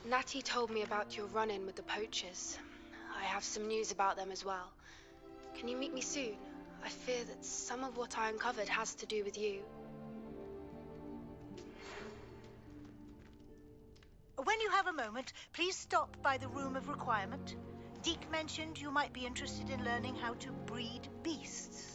Natty told me about your run-in with the poachers. I have some news about them as well. Can you meet me soon? I fear that some of what I uncovered has to do with you. When you have a moment, please stop by the Room of Requirement. Deke mentioned you might be interested in learning how to breed beasts.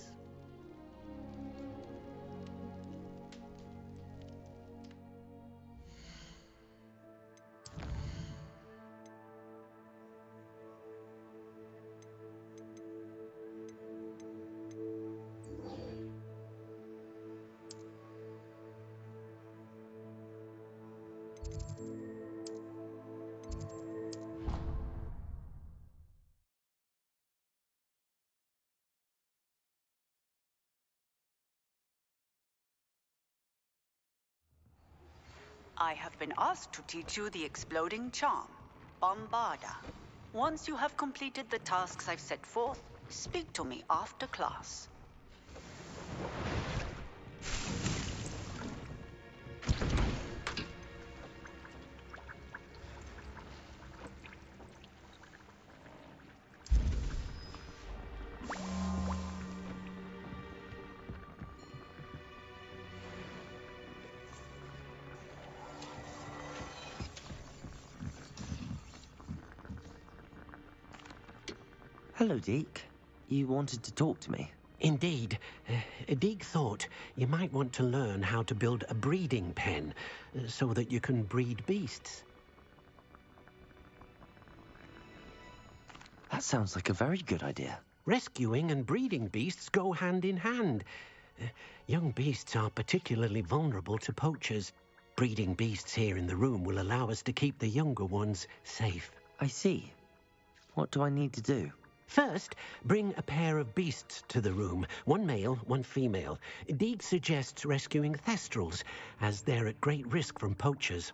I have been asked to teach you the exploding charm, Bombarda. Once you have completed the tasks I've set forth, speak to me after class. Hello, Deke. You wanted to talk to me? Indeed. Deke thought you might want to learn how to build a breeding pen so that you can breed beasts. That sounds like a very good idea. Rescuing and breeding beasts go hand in hand. Young beasts are particularly vulnerable to poachers. Breeding beasts here in the room will allow us to keep the younger ones safe. I see. What do I need to do? First, bring a pair of beasts to the room. One male, one female. Deke suggests rescuing thestrals, as they're at great risk from poachers.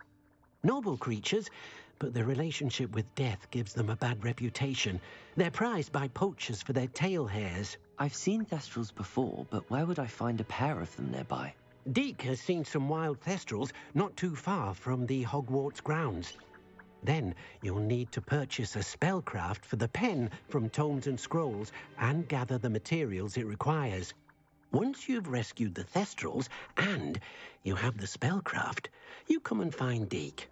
Noble creatures, but their relationship with death gives them a bad reputation. They're prized by poachers for their tail hairs. I've seen thestrals before, but where would I find a pair of them nearby? Deke has seen some wild thestrals not too far from the Hogwarts grounds. Then you'll need to purchase a spellcraft for the pen from Tomes and Scrolls and gather the materials it requires. Once you've rescued the thestrals and you have the spellcraft, you come and find Deke.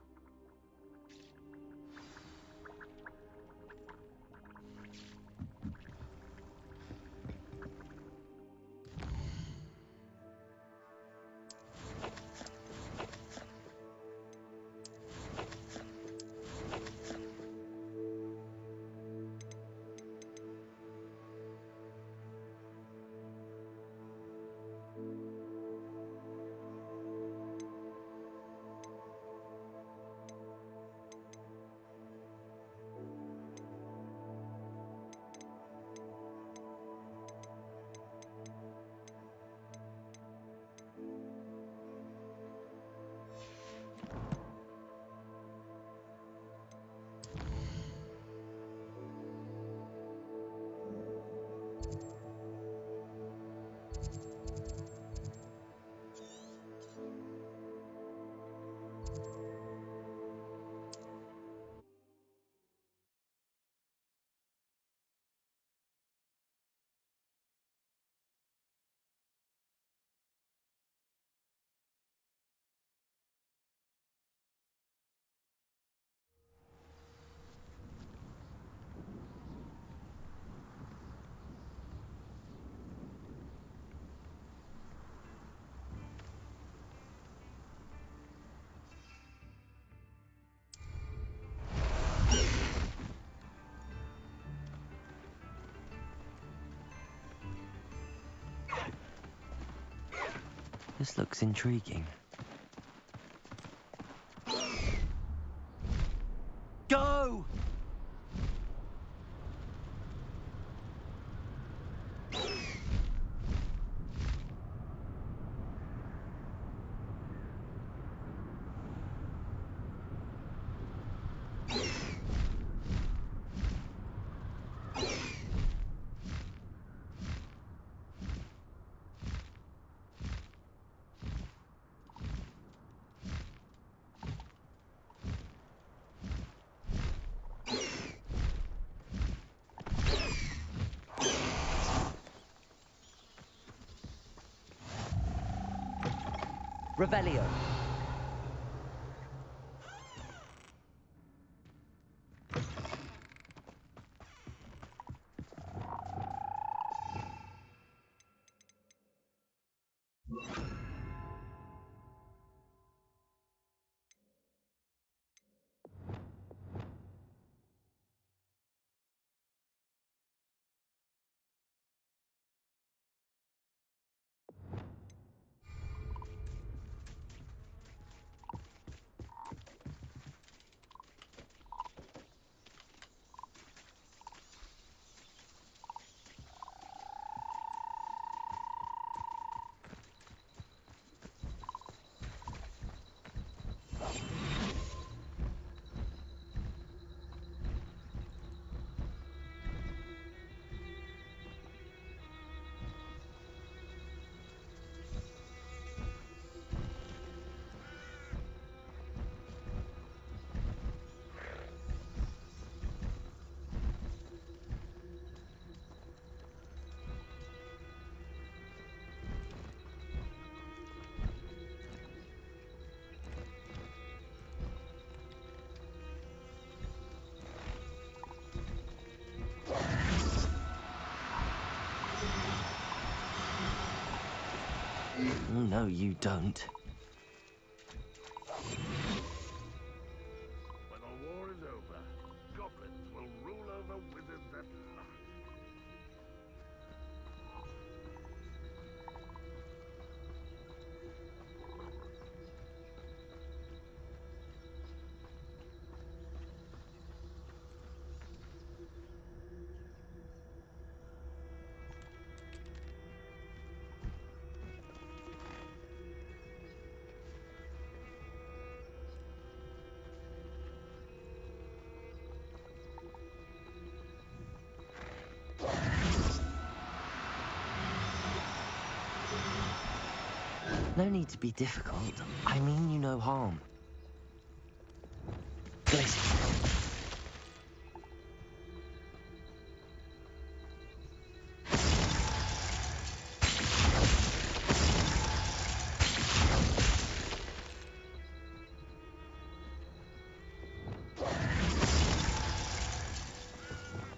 This looks intriguing. Go! Revelio. No, you don't. When the war is over, goblins will rule over wizards at last. No need to be difficult. I mean you no harm. Listen.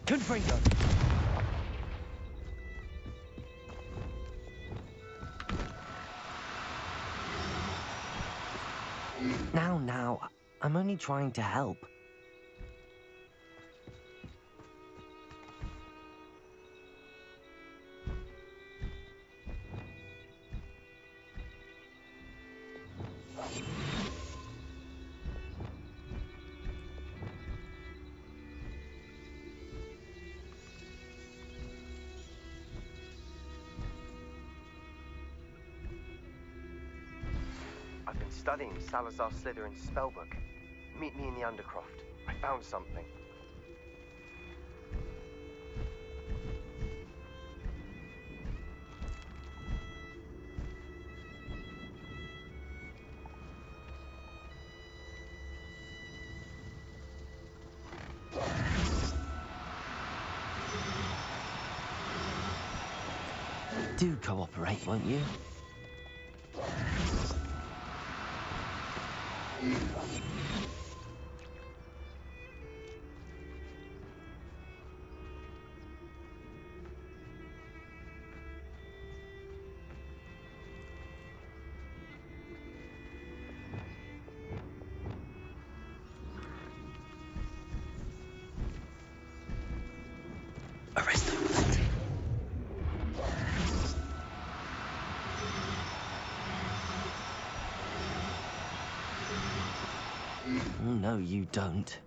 Confringo. Now, I'm only trying to help. I've been studying Salazar Slytherin's spellbook. Meet me in the Undercroft. I found something. Do cooperate, won't you? Arrest them. No, you don't.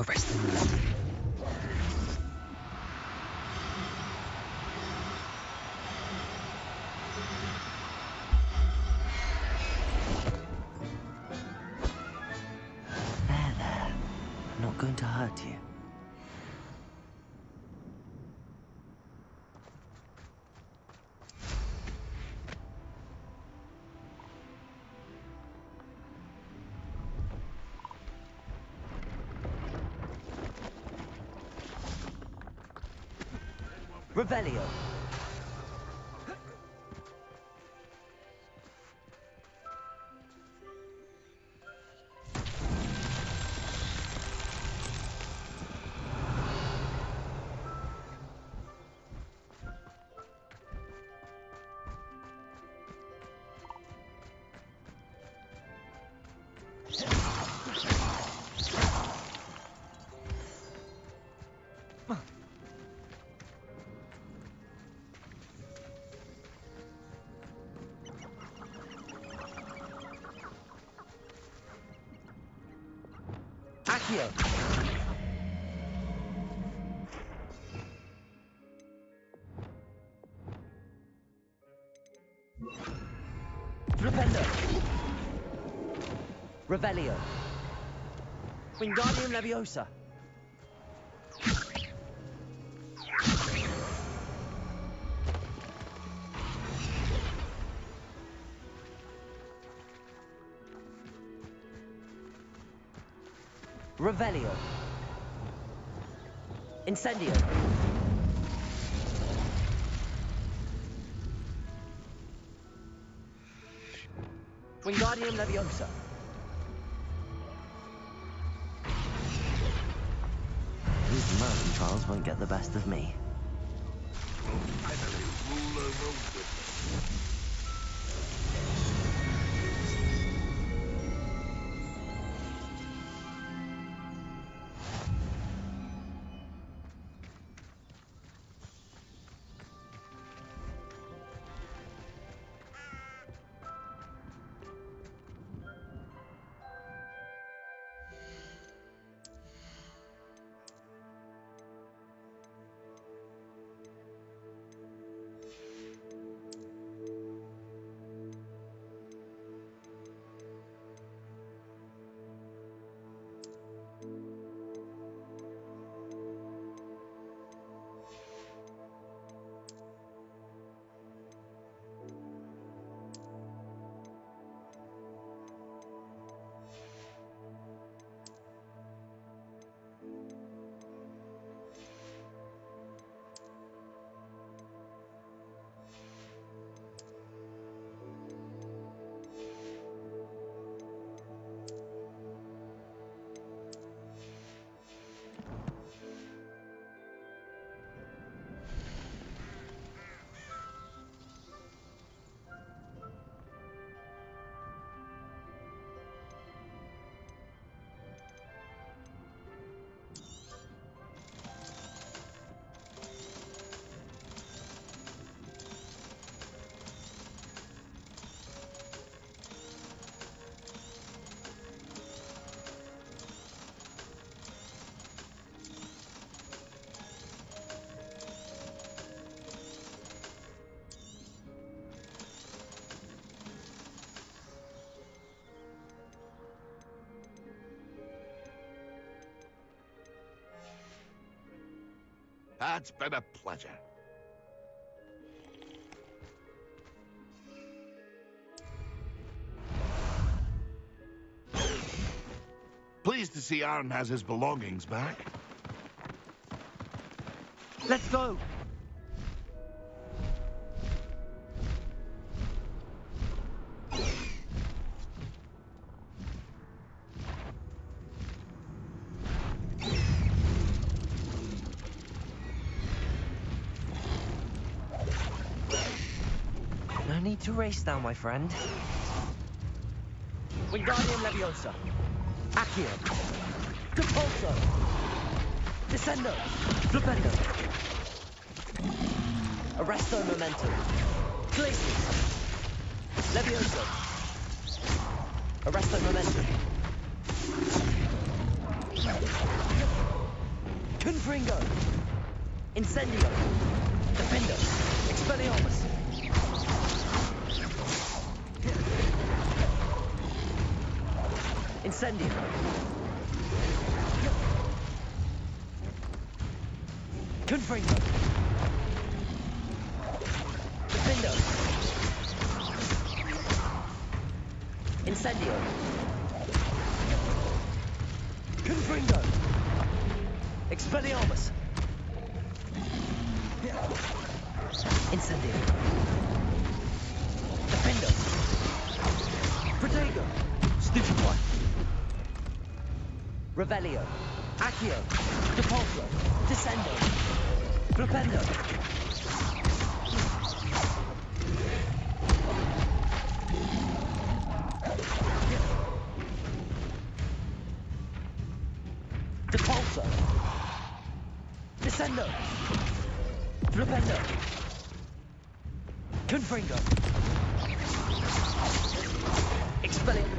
Arrest the momentum. There. I'm not going to hurt you. Revelio. Accio. Flipendo. Revelio. Wingardium Leviosa. Revelio. Incendio. Wingardium Leviosa. These mountain trials won't get the best of me. Finally rule over wizards. It's been a pleasure. Pleased to see Aaron has his belongings back. Let's go! No need to race now, my friend. Wingardium Leviosa. Accio. Compulso. Descendo. Flipendo. Arresto Momentum. Glacius. Leviosa. Arresto Momentum. Confringo! Incendio! Defendo! Expelliarmus! Incendio! Confringo! Defendo! Incendio! Confringo! Expelliarmus! Incendio! Defendo! Protego! Stupefy! Revelio! Accio! Depulso! Descendo! Flipendo! Depulso! Descendo! Flipendo! Confringo! Expelliarmus!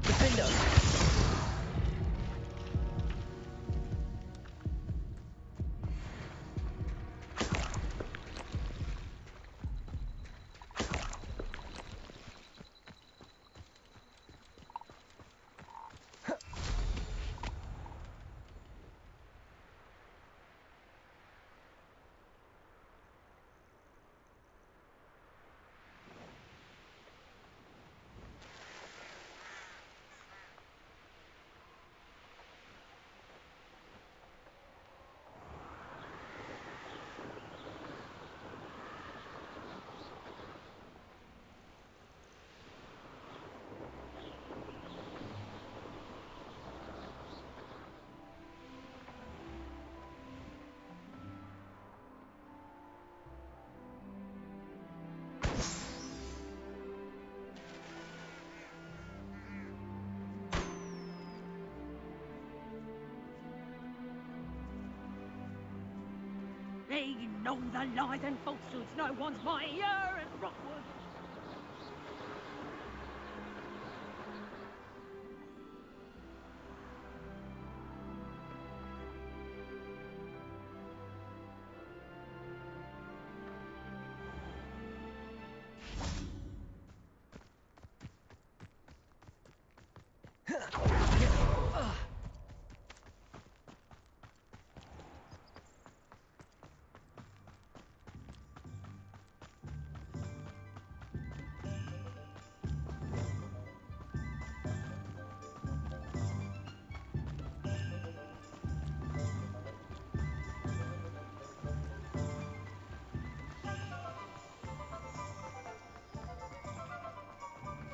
Defendo! They know the lies and falsehoods no one's mightier at Rockwood.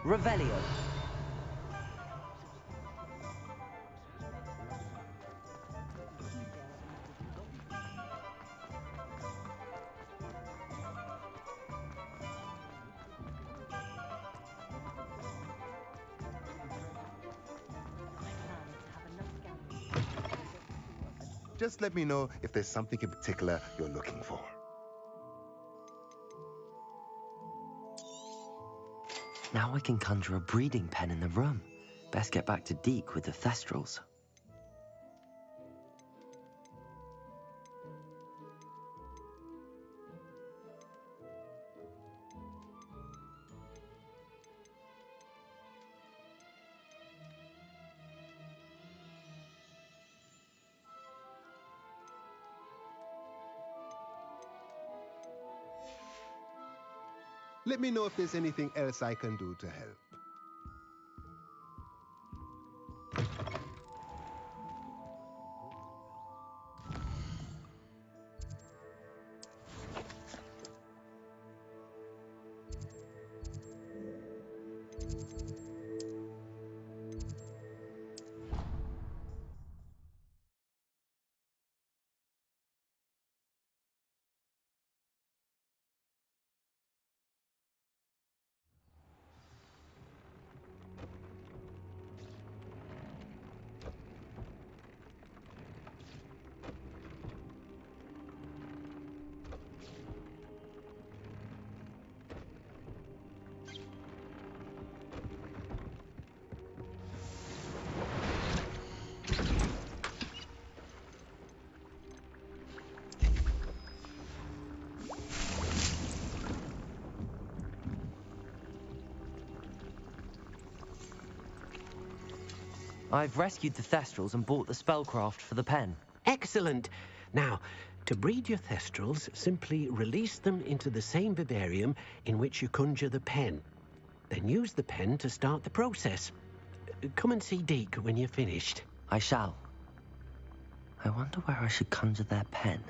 Revelio. Just let me know if there's something in particular you're looking for. Now I can conjure a breeding pen in the room. Best get back to Deke with the Thestrals. Let me know if there's anything else I can do to help. I've rescued the Thestrals and bought the spellcraft for the pen. Excellent. Now, to breed your Thestrals, simply release them into the same vivarium in which you conjure the pen. Then use the pen to start the process. Come and see Deke when you're finished. I shall. I wonder where I should conjure their pen.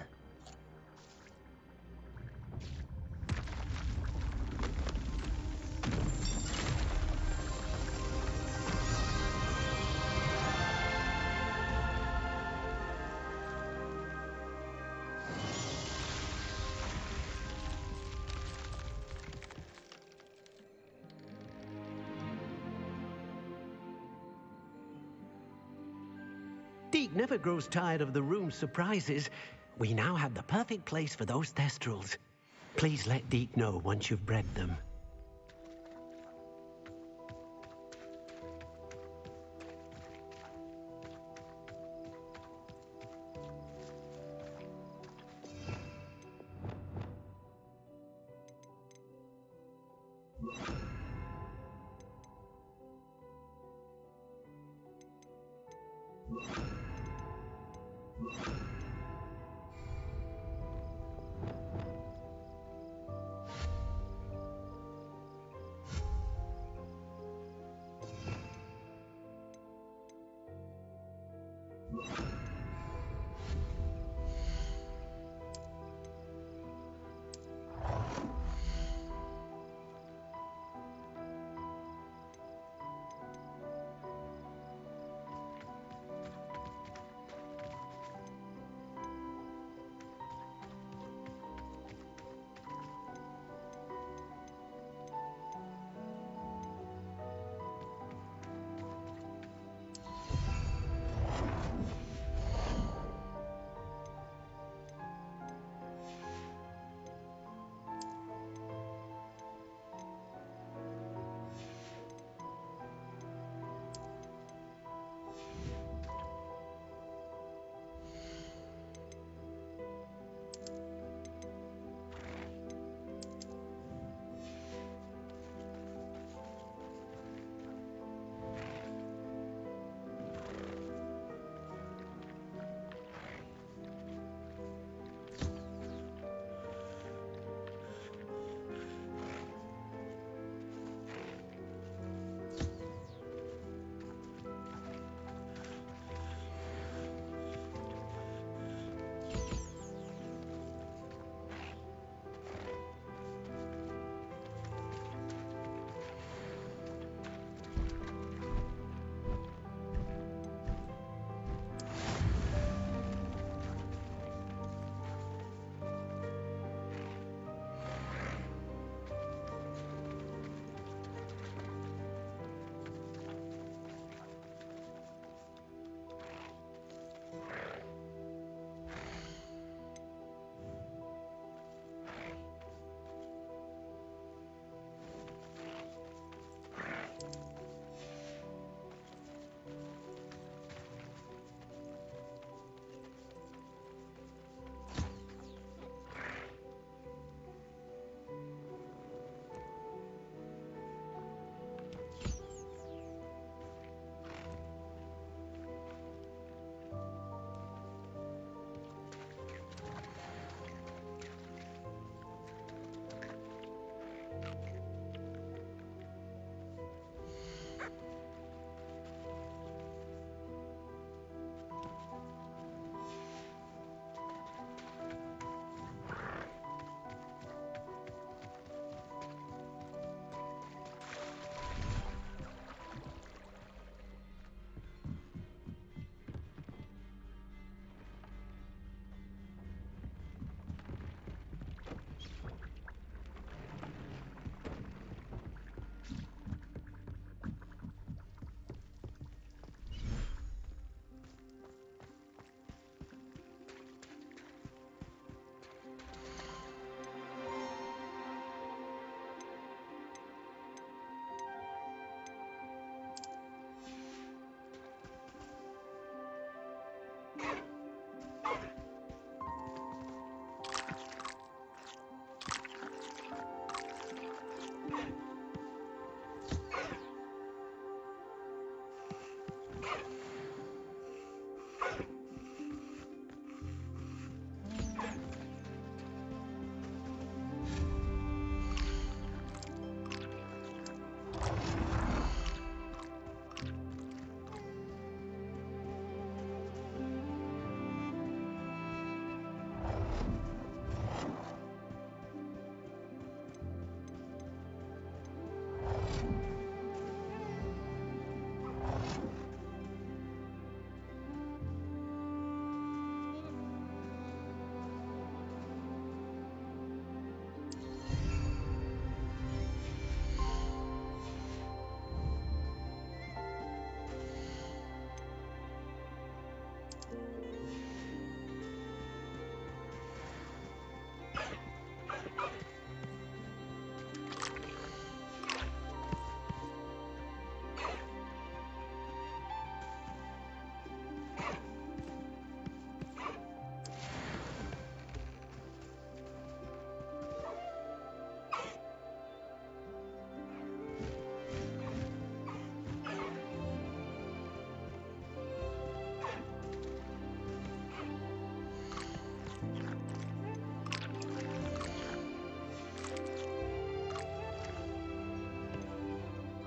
Deke never grows tired of the room's surprises. We now have the perfect place for those Thestrals. Please let Deke know once you've bred them.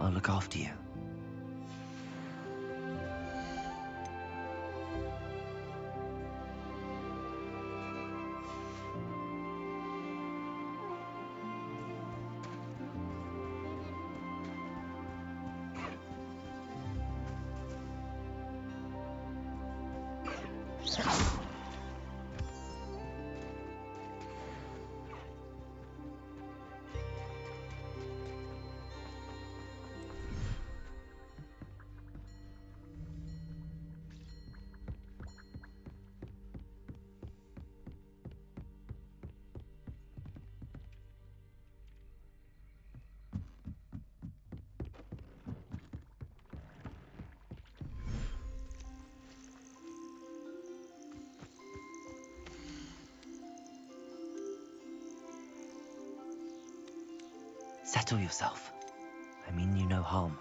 I'll look after you. Settle yourself. I mean you no harm.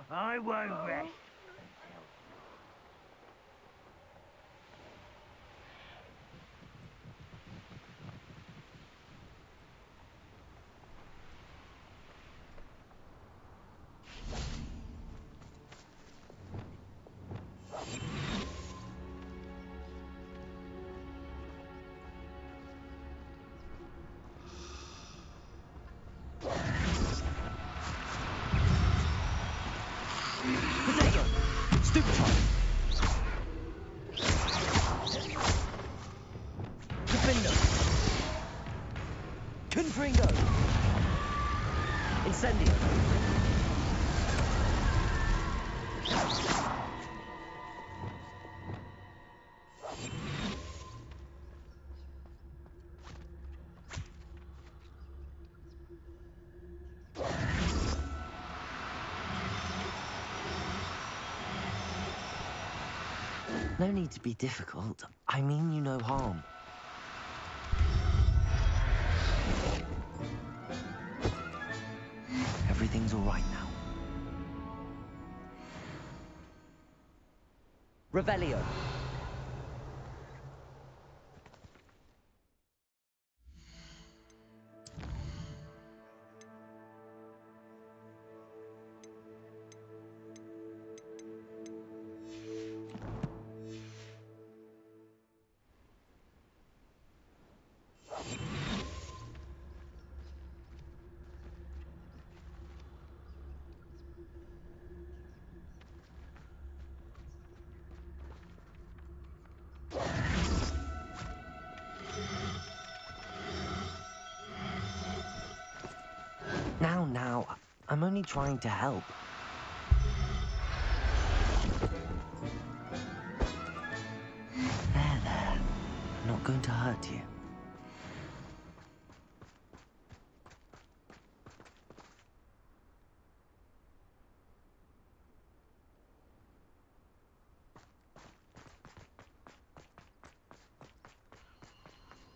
I won't rest. Potato! Stupid child! Defendo! Confringo! Incendio! No need to be difficult. I mean you no harm. Everything's all right now. Revelio. Now, I'm only trying to help. There. I'm not going to hurt you.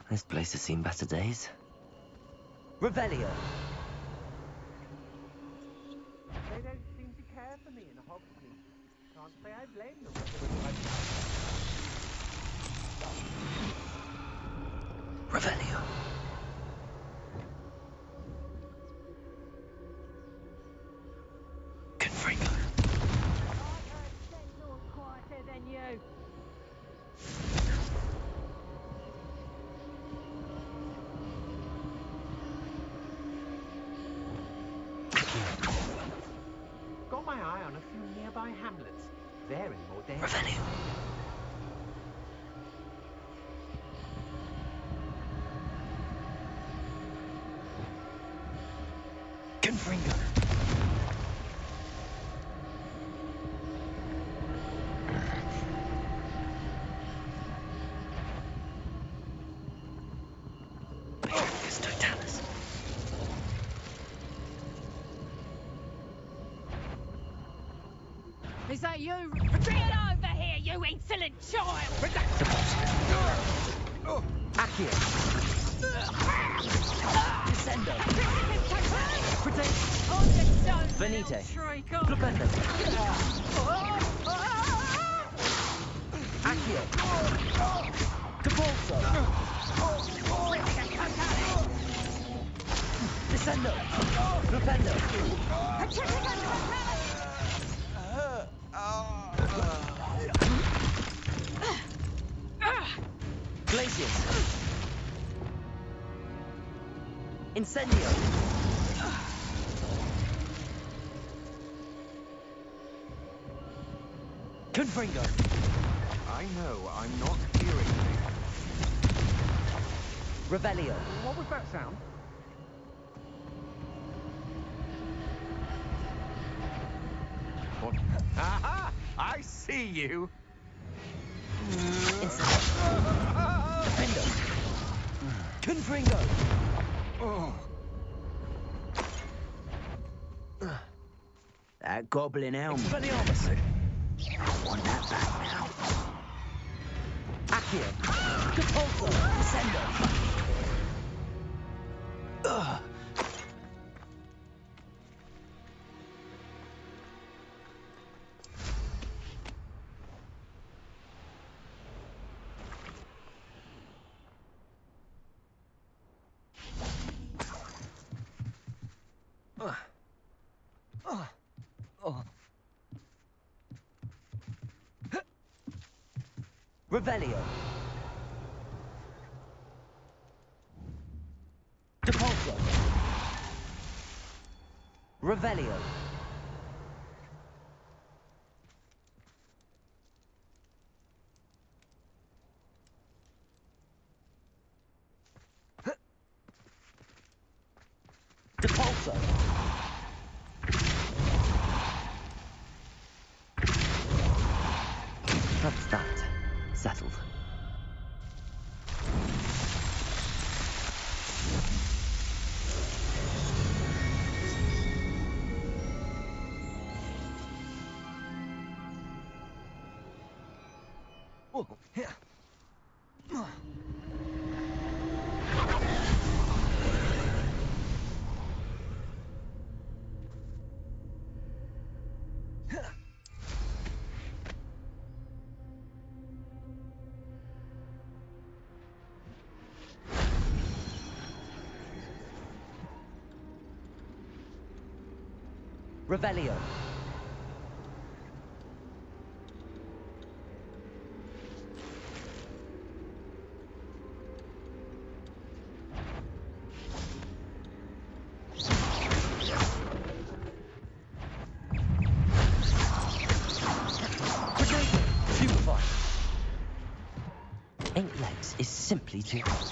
This place has seen better days. Revelio! They don't seem to care for me in Hogsmeade. Can't say I blame them. Revelio! Confringo! Quieter than you. Got my eye on a few nearby hamlets. They're in more danger. Revelio! Confringo! Is that you? Get over here, you insolent child! Accio! Descendo! Venite! Flipendo! Accio! Capolso! Descendo! Flipendo! Glacius! Incendio! Confringo! I know, I'm not hearing things. Revelio! What was that sound? What? Aha! I see you! Defendo! Confringo! Oh. That goblin helmet. Expelliarmus! I want that back now. Accio! Capolso! Descendo! Revelio. Depulso. Revelio. Depulso. That's that. Settled. Whoa, yeah. Revelio. Stupefy. 8 legs is simply too hard.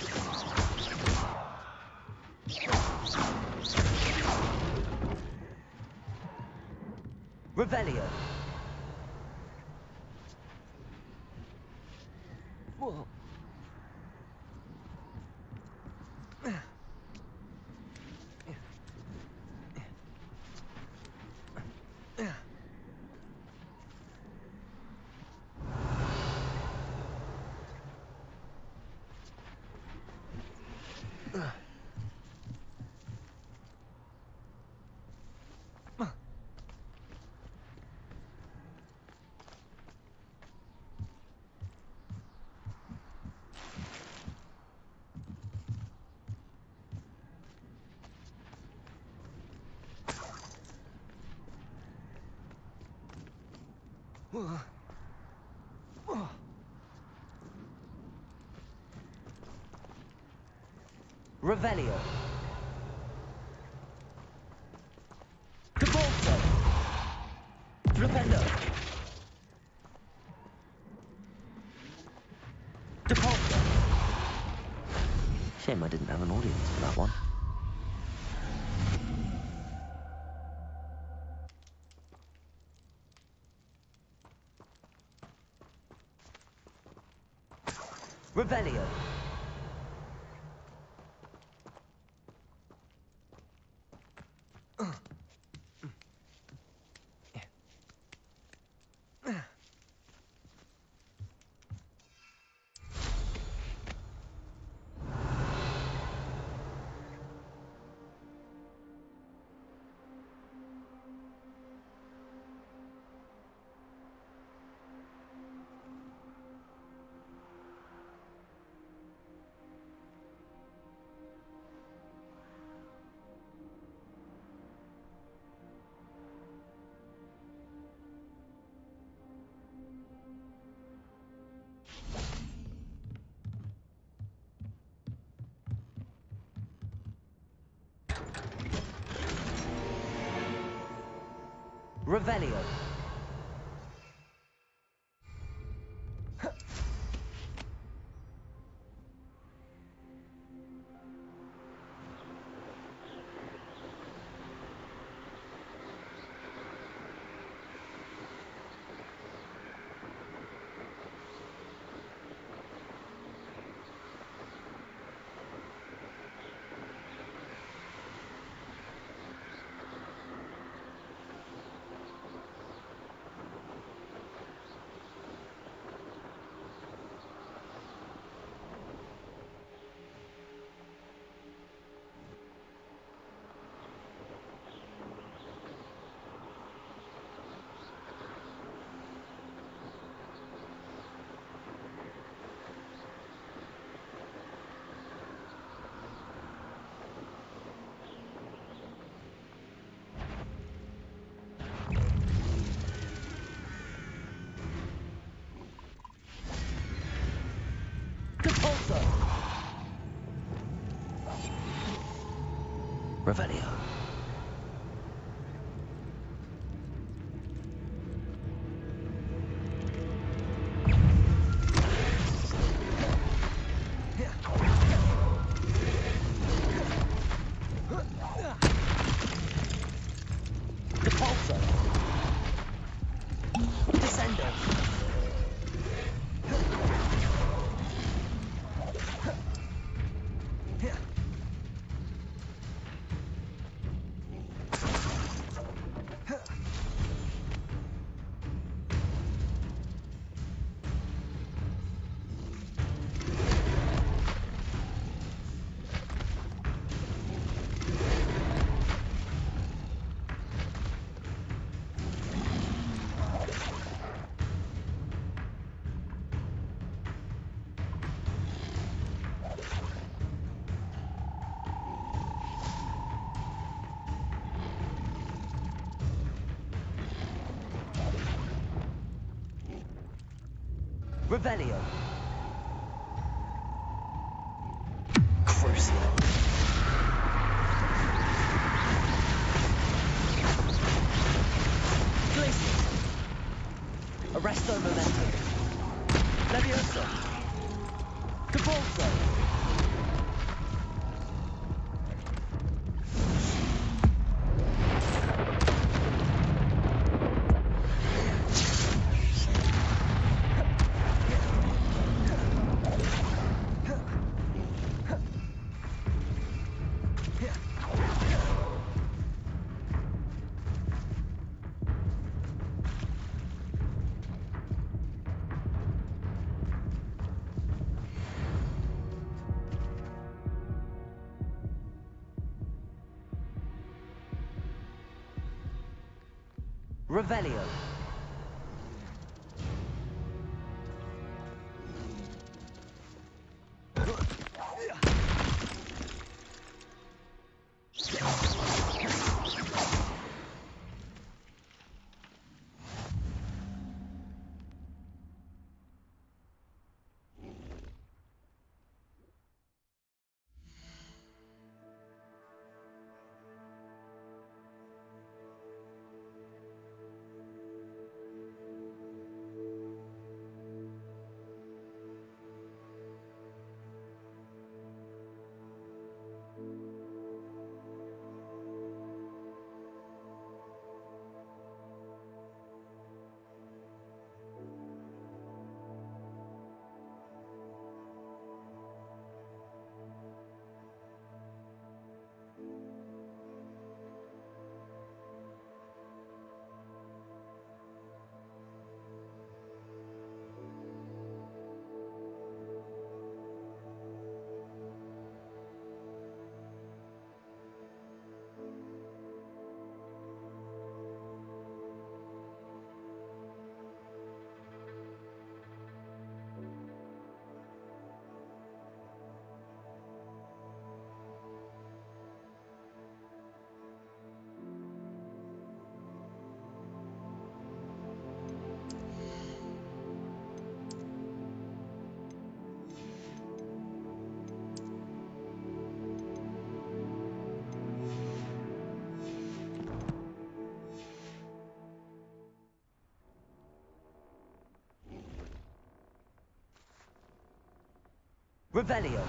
Revelio. Whoa. Revelio. Depulso. Revelio. Depulso. Shame I didn't have an audience for that one. Revelio. Revelio. Revelio. Revelio. Crucio. Glacius. Arresto momentum. Levioso. Cabalzo. Revelio. Revelio.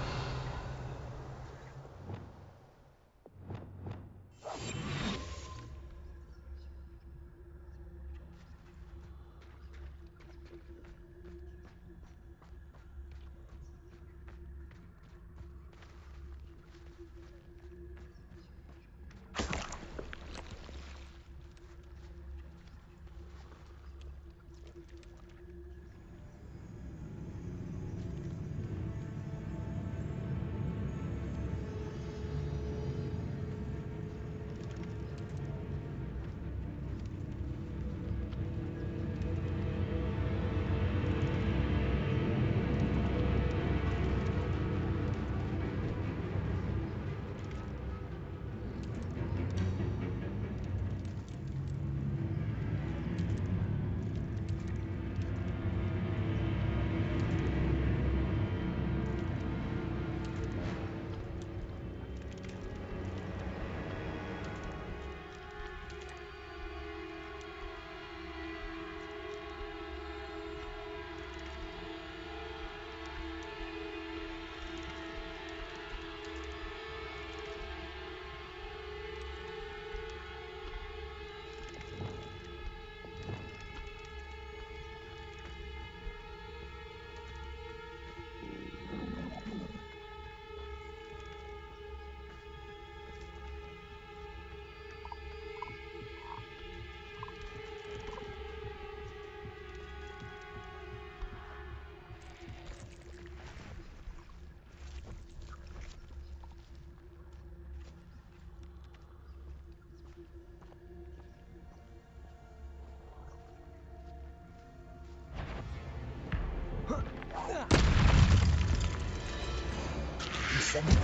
Incendio.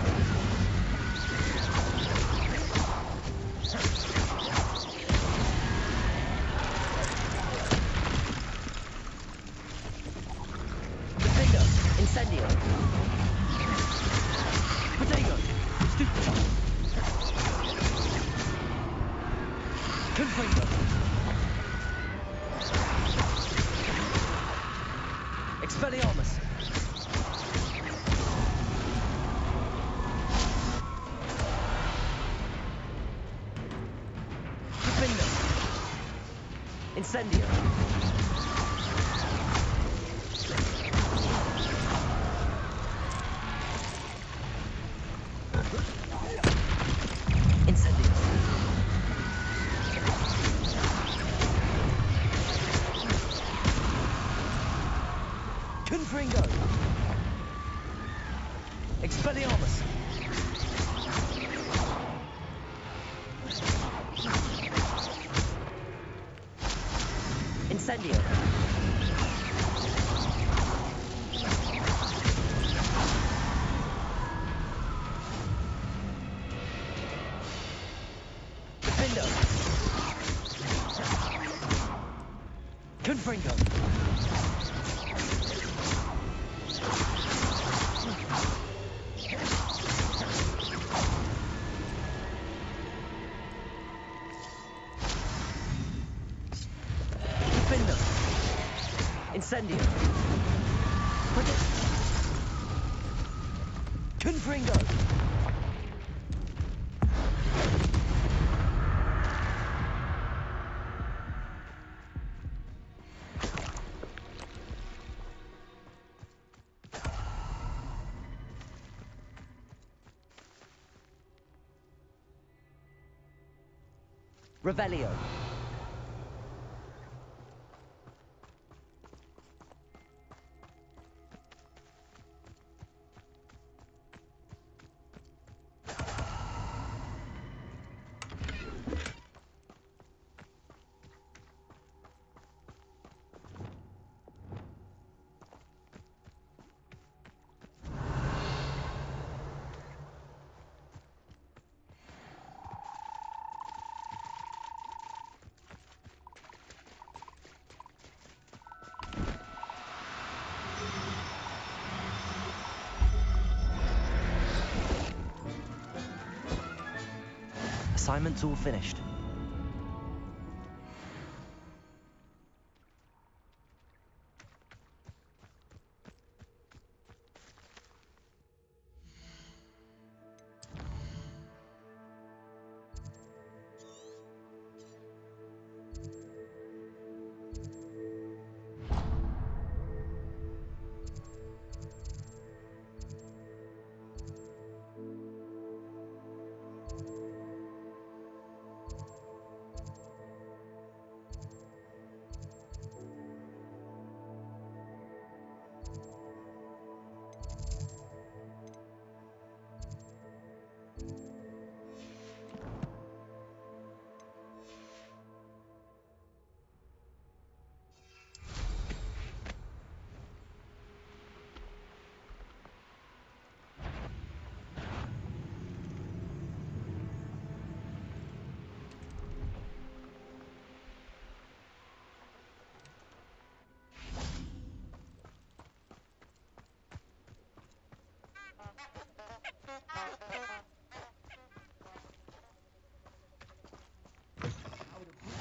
Defendo. Incendio. Protego. Stupefy. Confringo. Expelliarmus. Defendo. Incendio. Incendio. Confringo. Expelliarmus. Incendio. Defendo. Confringo. Defendo. Incendio. Confringo. Revelio. Assignment's all finished.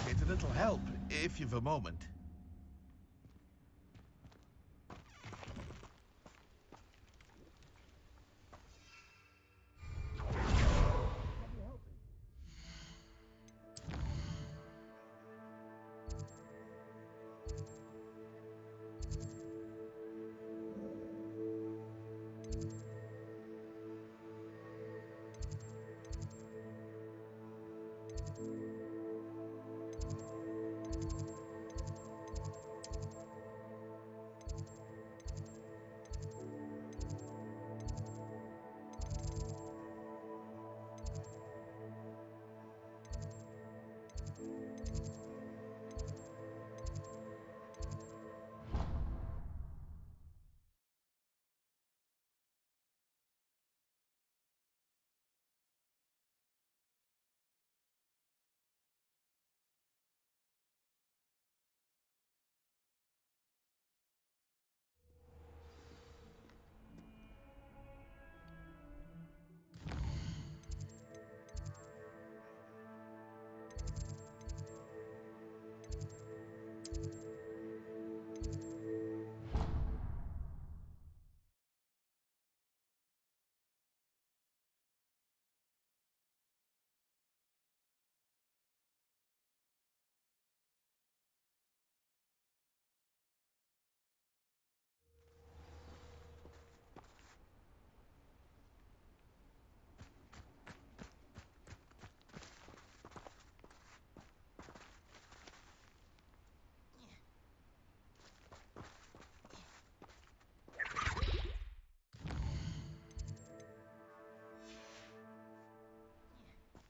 It's a little help, if you've a moment.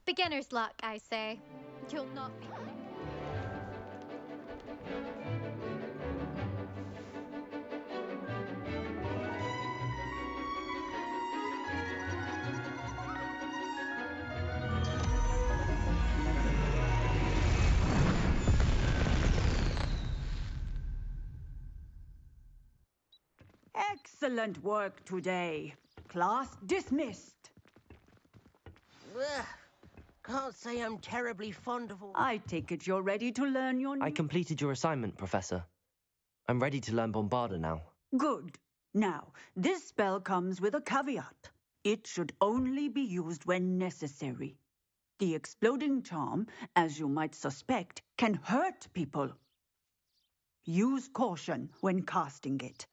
Beginner's luck, I say. You'll not be... Excellent work today. Class dismissed. Ugh. Can't say I'm terribly fond of all... I take it you're ready to learn your I new... completed your assignment, Professor. I'm ready to learn Bombarda now. Good. Now, this spell comes with a caveat. It should only be used when necessary. The exploding charm, as you might suspect, can hurt people. Use caution when casting it.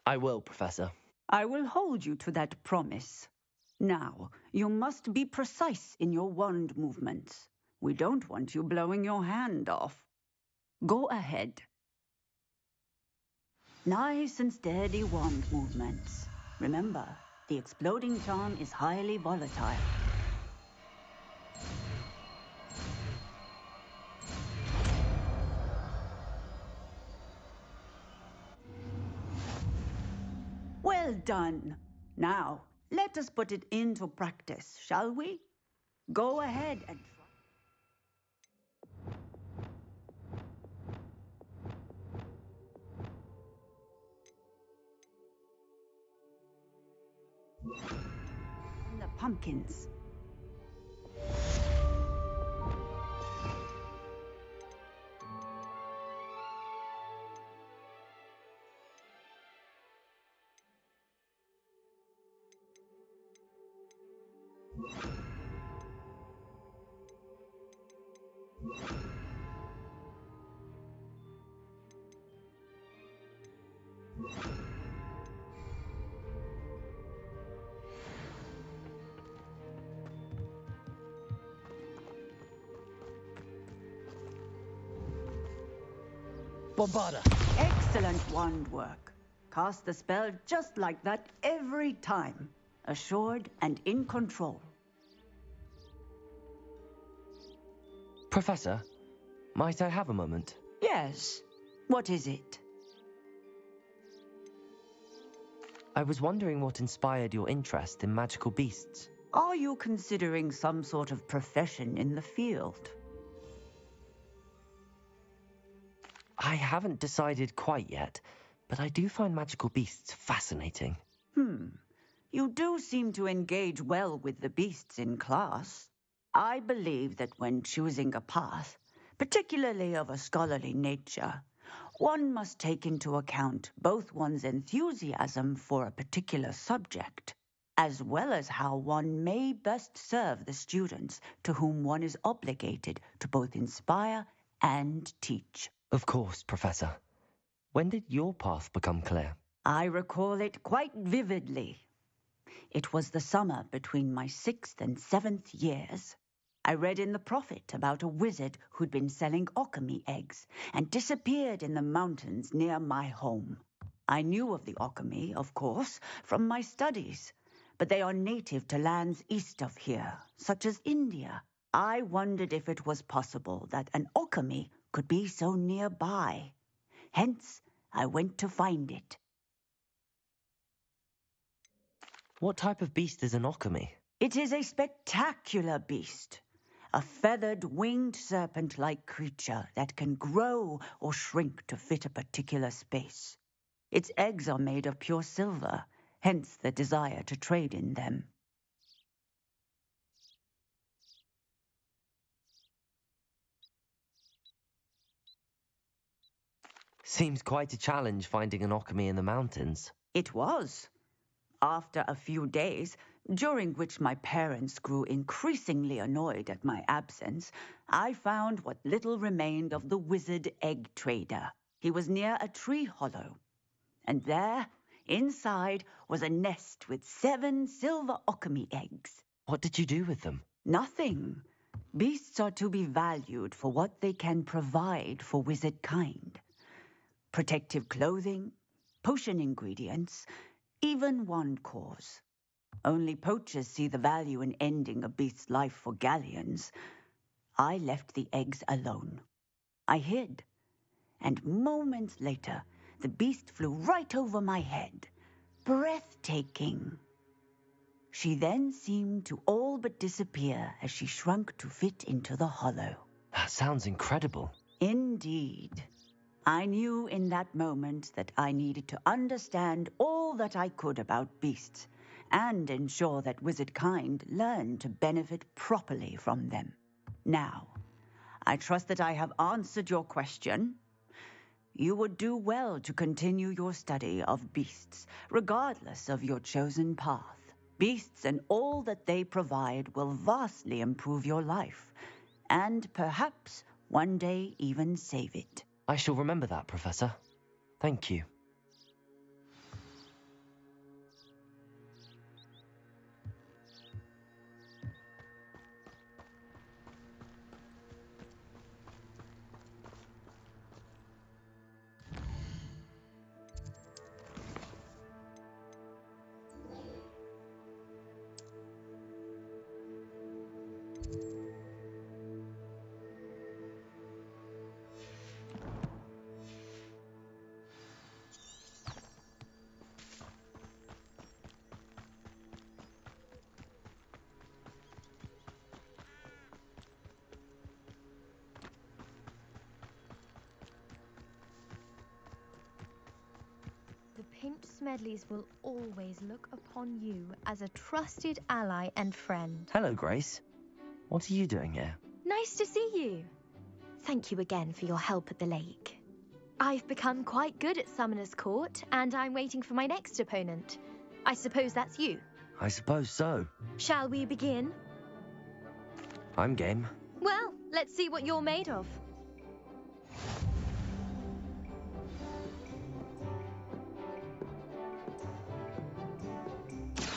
I will, Professor. I will hold you to that promise. Now, you must be precise in your wand movements. We don't want you blowing your hand off. Go ahead. Nice and steady wand movements. Remember, the exploding charm is highly volatile. Well done. Now, let us put it into practice, shall we? Go ahead and try. The pumpkins. Bombarda! Excellent wand work. Cast the spell just like that every time. Assured and in control. Professor, might I have a moment? Yes. What is it? I was wondering what inspired your interest in magical beasts. Are you considering some sort of profession in the field? I haven't decided quite yet, but I do find magical beasts fascinating. You do seem to engage well with the beasts in class. I believe that when choosing a path, particularly of a scholarly nature, one must take into account both one's enthusiasm for a particular subject, as well as how one may best serve the students to whom one is obligated to both inspire and teach. Of course, Professor. When did your path become clear? I recall it quite vividly. It was the summer between my 6th and 7th years. I read in the Prophet about a wizard who'd been selling alchemy eggs and disappeared in the mountains near my home. I knew of the alchemy, of course, from my studies, but they are native to lands east of here, such as India. I wondered if it was possible that an alchemy could be so nearby. Hence, I went to find it. What type of beast is an alchemy? It is a spectacular beast. A feathered, winged serpent-like creature that can grow or shrink to fit a particular space. Its eggs are made of pure silver, hence the desire to trade in them. Seems quite a challenge finding an alchemy in the mountains. It was. After a few days, during which my parents grew increasingly annoyed at my absence, I found what little remained of the wizard egg trader. He was near a tree hollow, and there, inside, was a nest with 7 silver alchemy eggs. What did you do with them? Nothing. Beasts are to be valued for what they can provide for wizard kind. Protective clothing, potion ingredients, even wand cores. Only poachers see the value in ending a beast's life for galleons. I left the eggs alone. I hid, and moments later, the beast flew right over my head. Breathtaking. She then seemed to all but disappear as she shrunk to fit into the hollow. That sounds incredible. Indeed. I knew in that moment that I needed to understand all that I could about beasts and ensure that wizard kind learned to benefit properly from them. Now, I trust that I have answered your question. You would do well to continue your study of beasts, regardless of your chosen path. Beasts and all that they provide will vastly improve your life, and perhaps one day even save it. I shall remember that, Professor. Thank you. The Pinch Smedleys will always look upon you as a trusted ally and friend. Hello, Grace. What are you doing here? Nice to see you. Thank you again for your help at the lake. I've become quite good at Summoner's Court, and I'm waiting for my next opponent. I suppose that's you. I suppose so. Shall we begin? I'm game. Well, let's see what you're made of.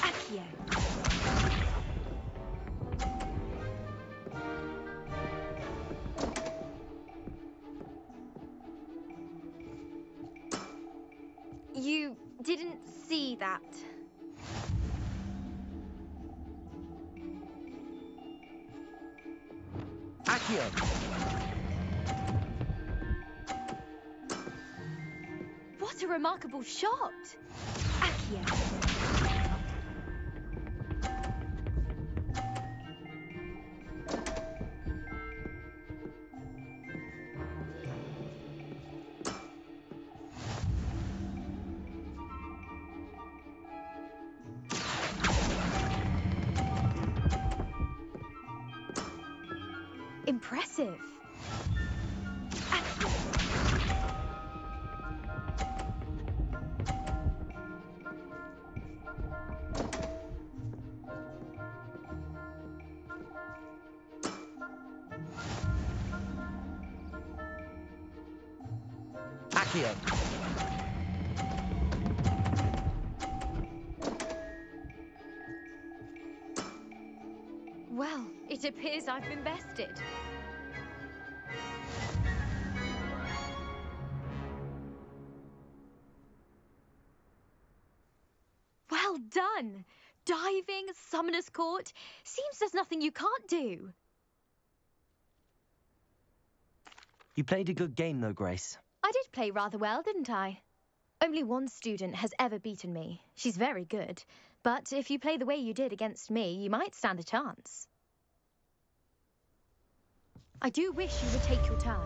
Accio. You didn't see that. Accio! What a remarkable shot! Accio. Impressive. Accio. Accio! Well, it appears I've been bested. Well done! Diving, Summoner's Court. Seems there's nothing you can't do. You played a good game, though, Grace. I did play rather well, didn't I? Only one student has ever beaten me. She's very good. But if you play the way you did against me, you might stand a chance. I do wish you would take your turn.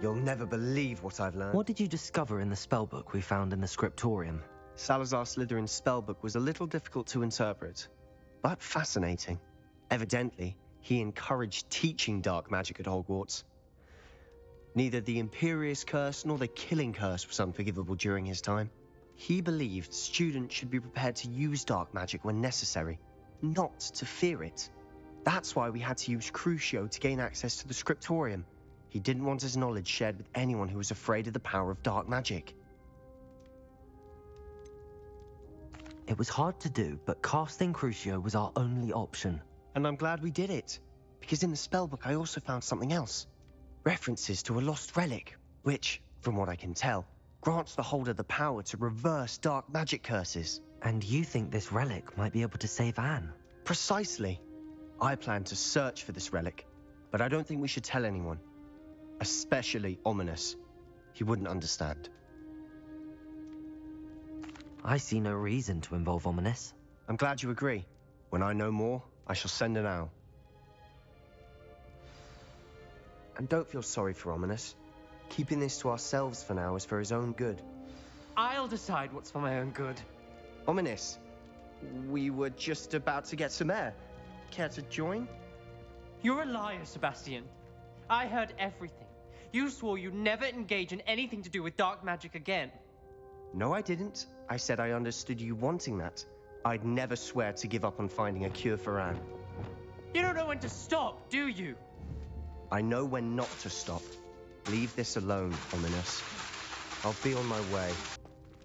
You'll never believe what I've learned. What did you discover in the spellbook we found in the scriptorium? Salazar Slytherin's spellbook was a little difficult to interpret, but fascinating. Evidently, he encouraged teaching dark magic at Hogwarts. Neither the Imperious Curse nor the Killing Curse was unforgivable during his time. He believed students should be prepared to use dark magic when necessary, not to fear it. That's why we had to use Crucio to gain access to the scriptorium. He didn't want his knowledge shared with anyone who was afraid of the power of dark magic. It was hard to do, but casting Crucio was our only option. And I'm glad we did it, because in the spellbook I also found something else. References to a lost relic, which, from what I can tell, grants the holder the power to reverse dark magic curses. And you think this relic might be able to save Anne? Precisely. I plan to search for this relic, but I don't think we should tell anyone. Especially Ominous. He wouldn't understand. I see no reason to involve Ominous. I'm glad you agree. When I know more, I shall send an owl. And don't feel sorry for Ominous. Keeping this to ourselves for now is for his own good. I'll decide what's for my own good. Ominous, we were just about to get some air. Care to join? You're a liar, Sebastian. I heard everything. You swore you'd never engage in anything to do with dark magic again. No, I didn't. I said I understood you wanting that. I'd never swear to give up on finding a cure for Anne. You don't know when to stop, do you? I know when not to stop. Leave this alone, Ominous. I'll be on my way.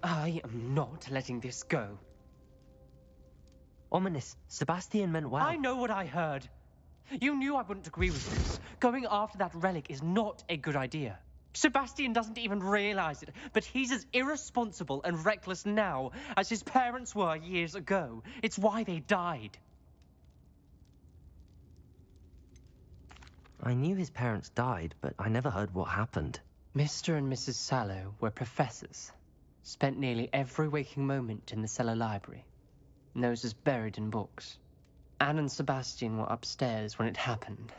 I am not letting this go. Ominous, Sebastian meant well. I know what I heard. You knew I wouldn't agree with this. Going after that relic is not a good idea. Sebastian doesn't even realize it, but he's as irresponsible and reckless now as his parents were years ago. It's why they died. I knew his parents died, but I never heard what happened. Mr. and Mrs. Sallow were professors. Spent nearly every waking moment in the cellar library. Noses buried in books. Anne and Sebastian were upstairs when it happened.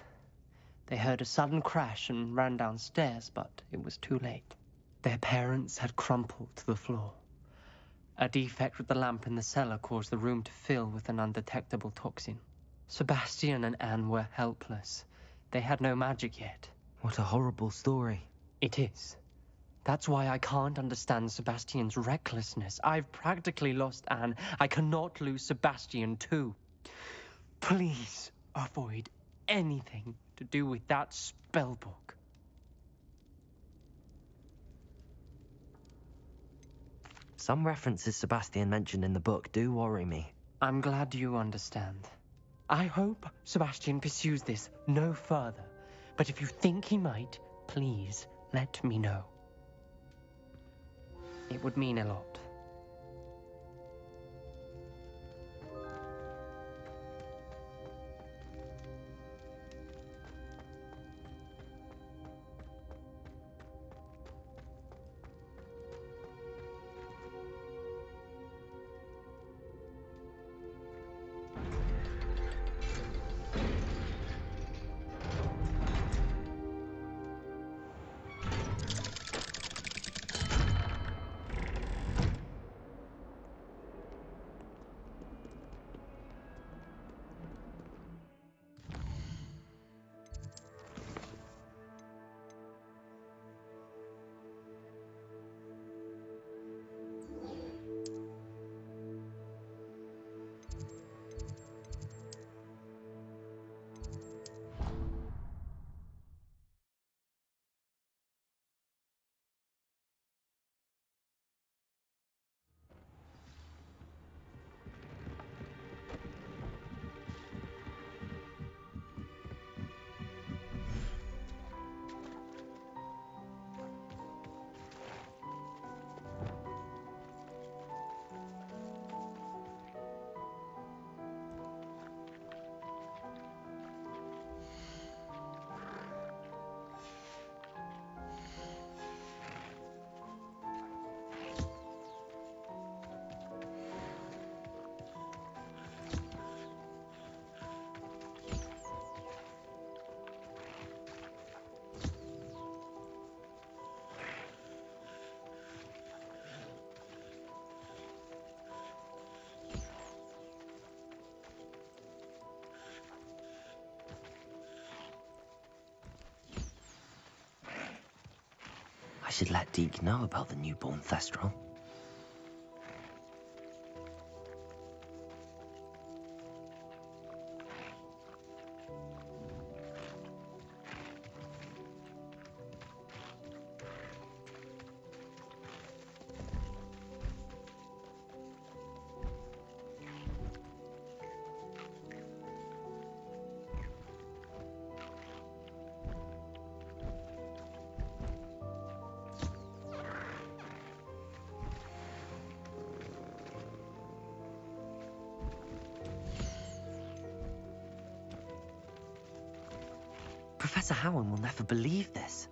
They heard a sudden crash and ran downstairs, but it was too late. Their parents had crumpled to the floor. A defect with the lamp in the cellar caused the room to fill with an undetectable toxin. Sebastian and Anne were helpless. They had no magic yet. What a horrible story. It is. That's why I can't understand Sebastian's recklessness. I've practically lost Anne. I cannot lose Sebastian too. Please avoid anything to do with that spellbook. Some references Sebastian mentioned in the book do worry me. I'm glad you understand. I hope Sebastian pursues this no further. But if you think he might, please let me know. It would mean a lot. should let Deke know about the newborn Thestral. Professor Howard will never believe this.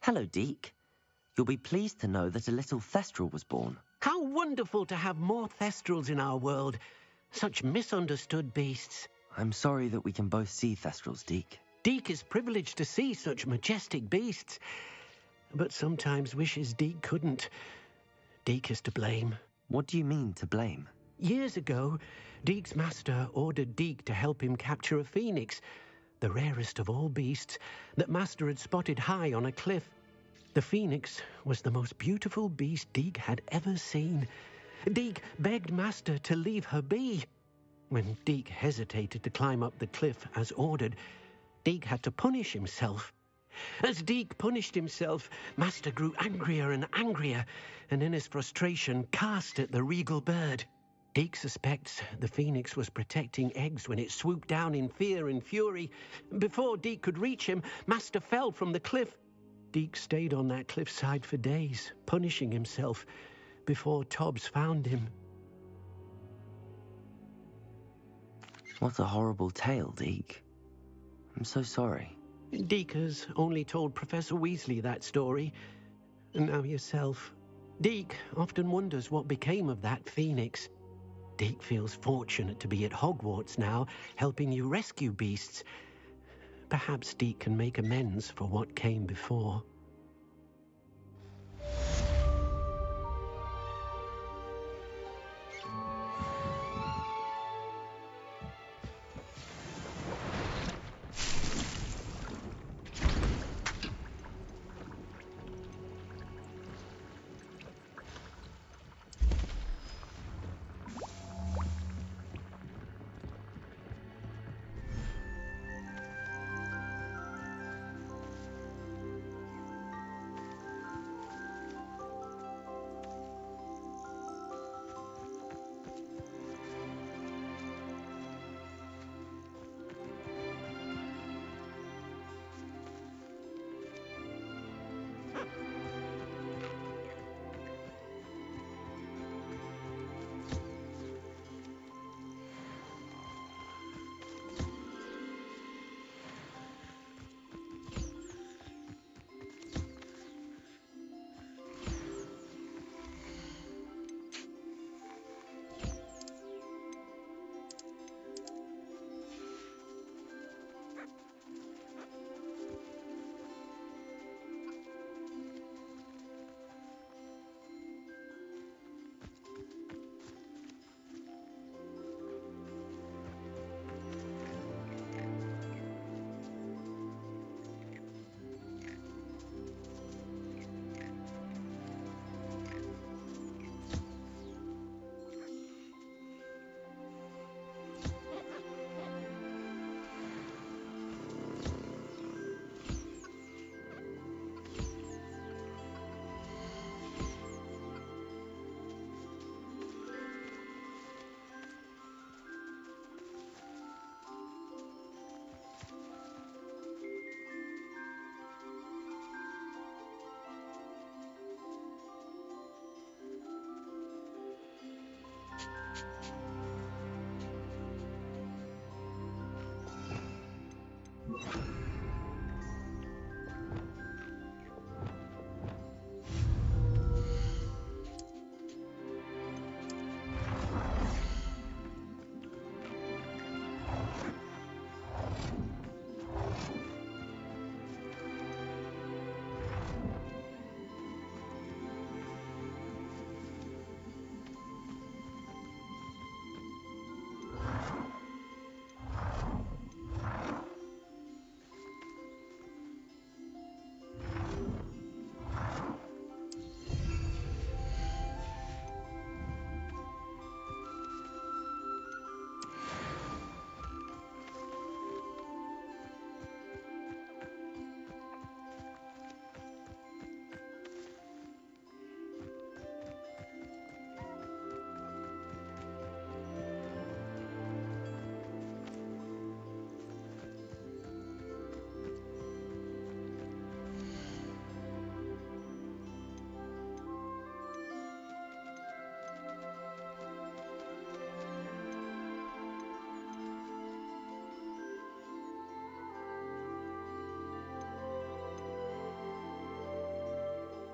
Hello, Deke. You'll be pleased to know that a little Thestral was born. How wonderful to have more Thestrals in our world. Such misunderstood beasts. I'm sorry that we can both see Thestrals, Deke. Deke is privileged to see such majestic beasts, but sometimes wishes Deke couldn't. Deke is to blame. What do you mean, to blame? Years ago, Deke's master ordered Deke to help him capture a phoenix, the rarest of all beasts, that master had spotted high on a cliff. The phoenix was the most beautiful beast Deke had ever seen. Deke begged master to leave her be. When Deke hesitated to climb up the cliff as ordered, Deke had to punish himself. As Deke punished himself, master grew angrier and angrier, and in his frustration cast at the regal bird. Deke suspects the phoenix was protecting eggs when it swooped down in fear and fury. Before Deke could reach him, master fell from the cliff. Deke stayed on that cliffside for days, punishing himself, before Tobbs found him. What a horrible tale, Deke. I'm so sorry. Deke has only told Professor Weasley that story. And now yourself. Deke often wonders what became of that phoenix. Deke feels fortunate to be at Hogwarts now, helping you rescue beasts. Perhaps Deke can make amends for what came before.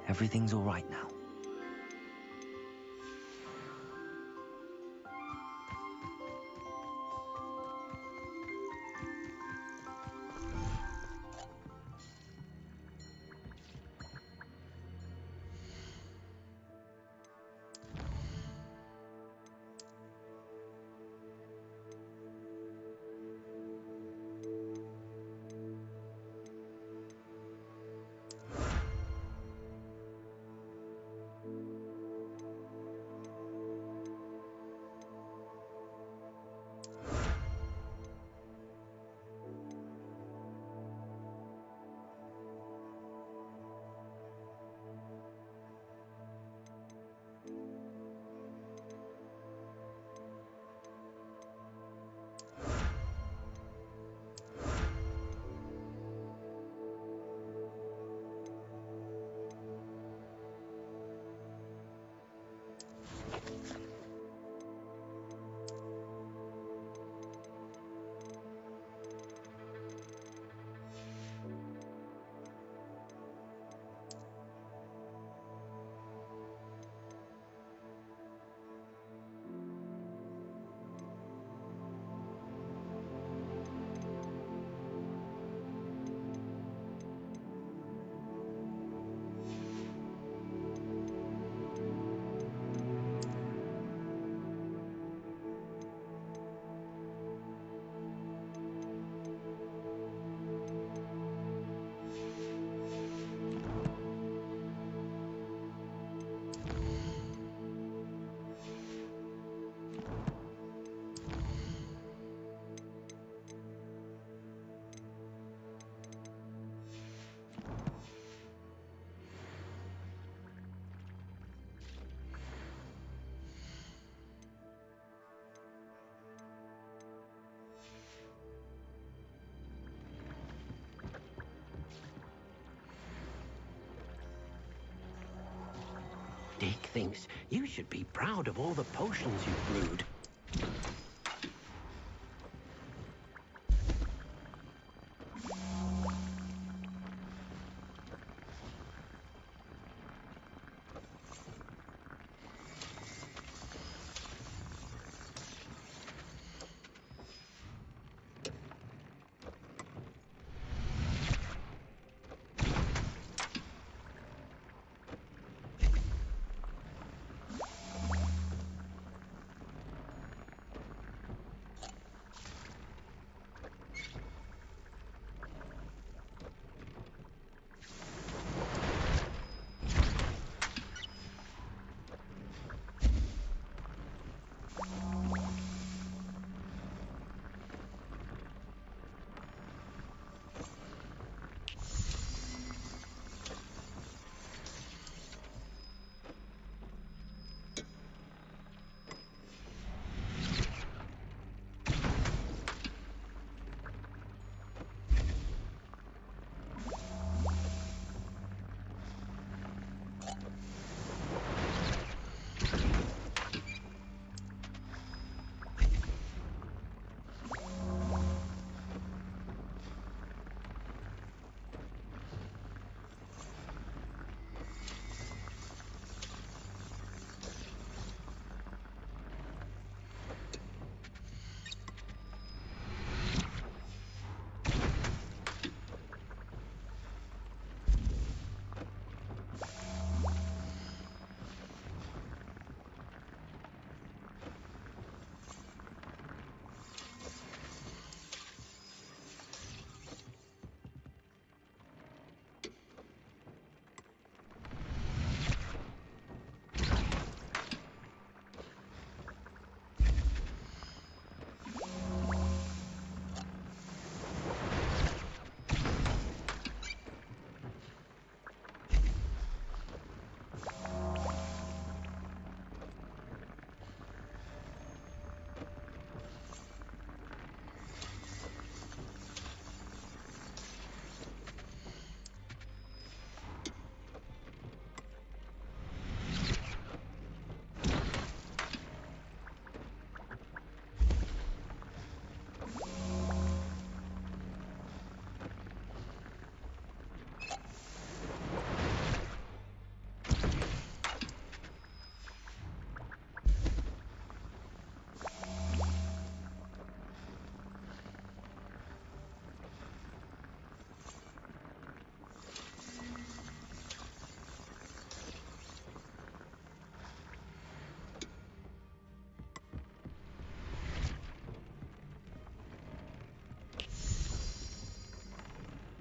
Everything's all right now. Dick thinks you should be proud of all the potions you've brewed.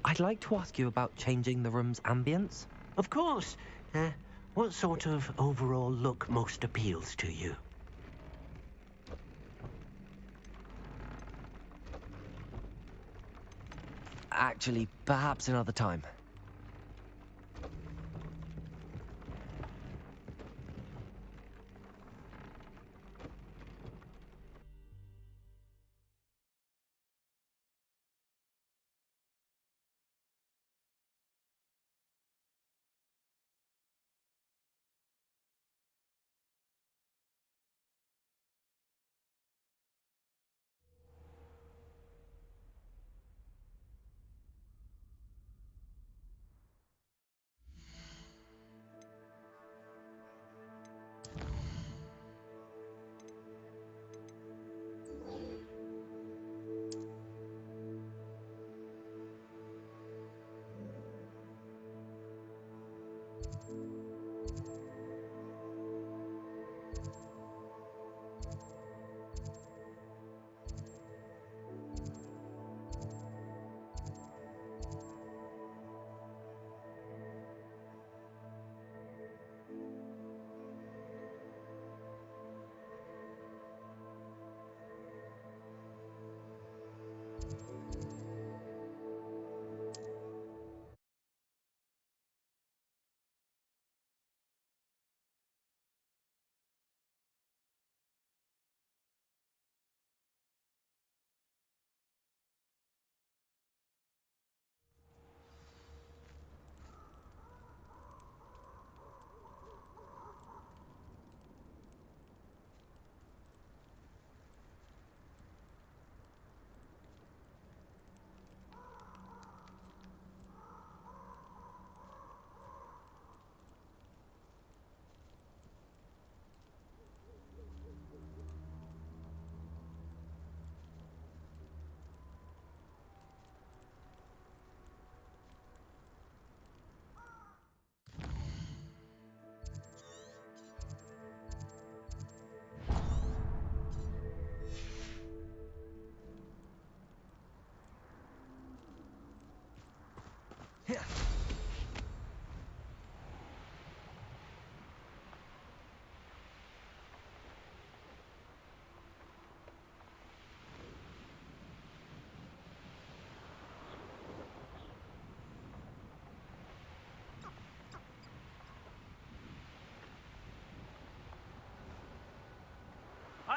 I'd like to ask you about changing the room's ambience. Of course. What sort of overall look most appeals to you? Actually, perhaps another time.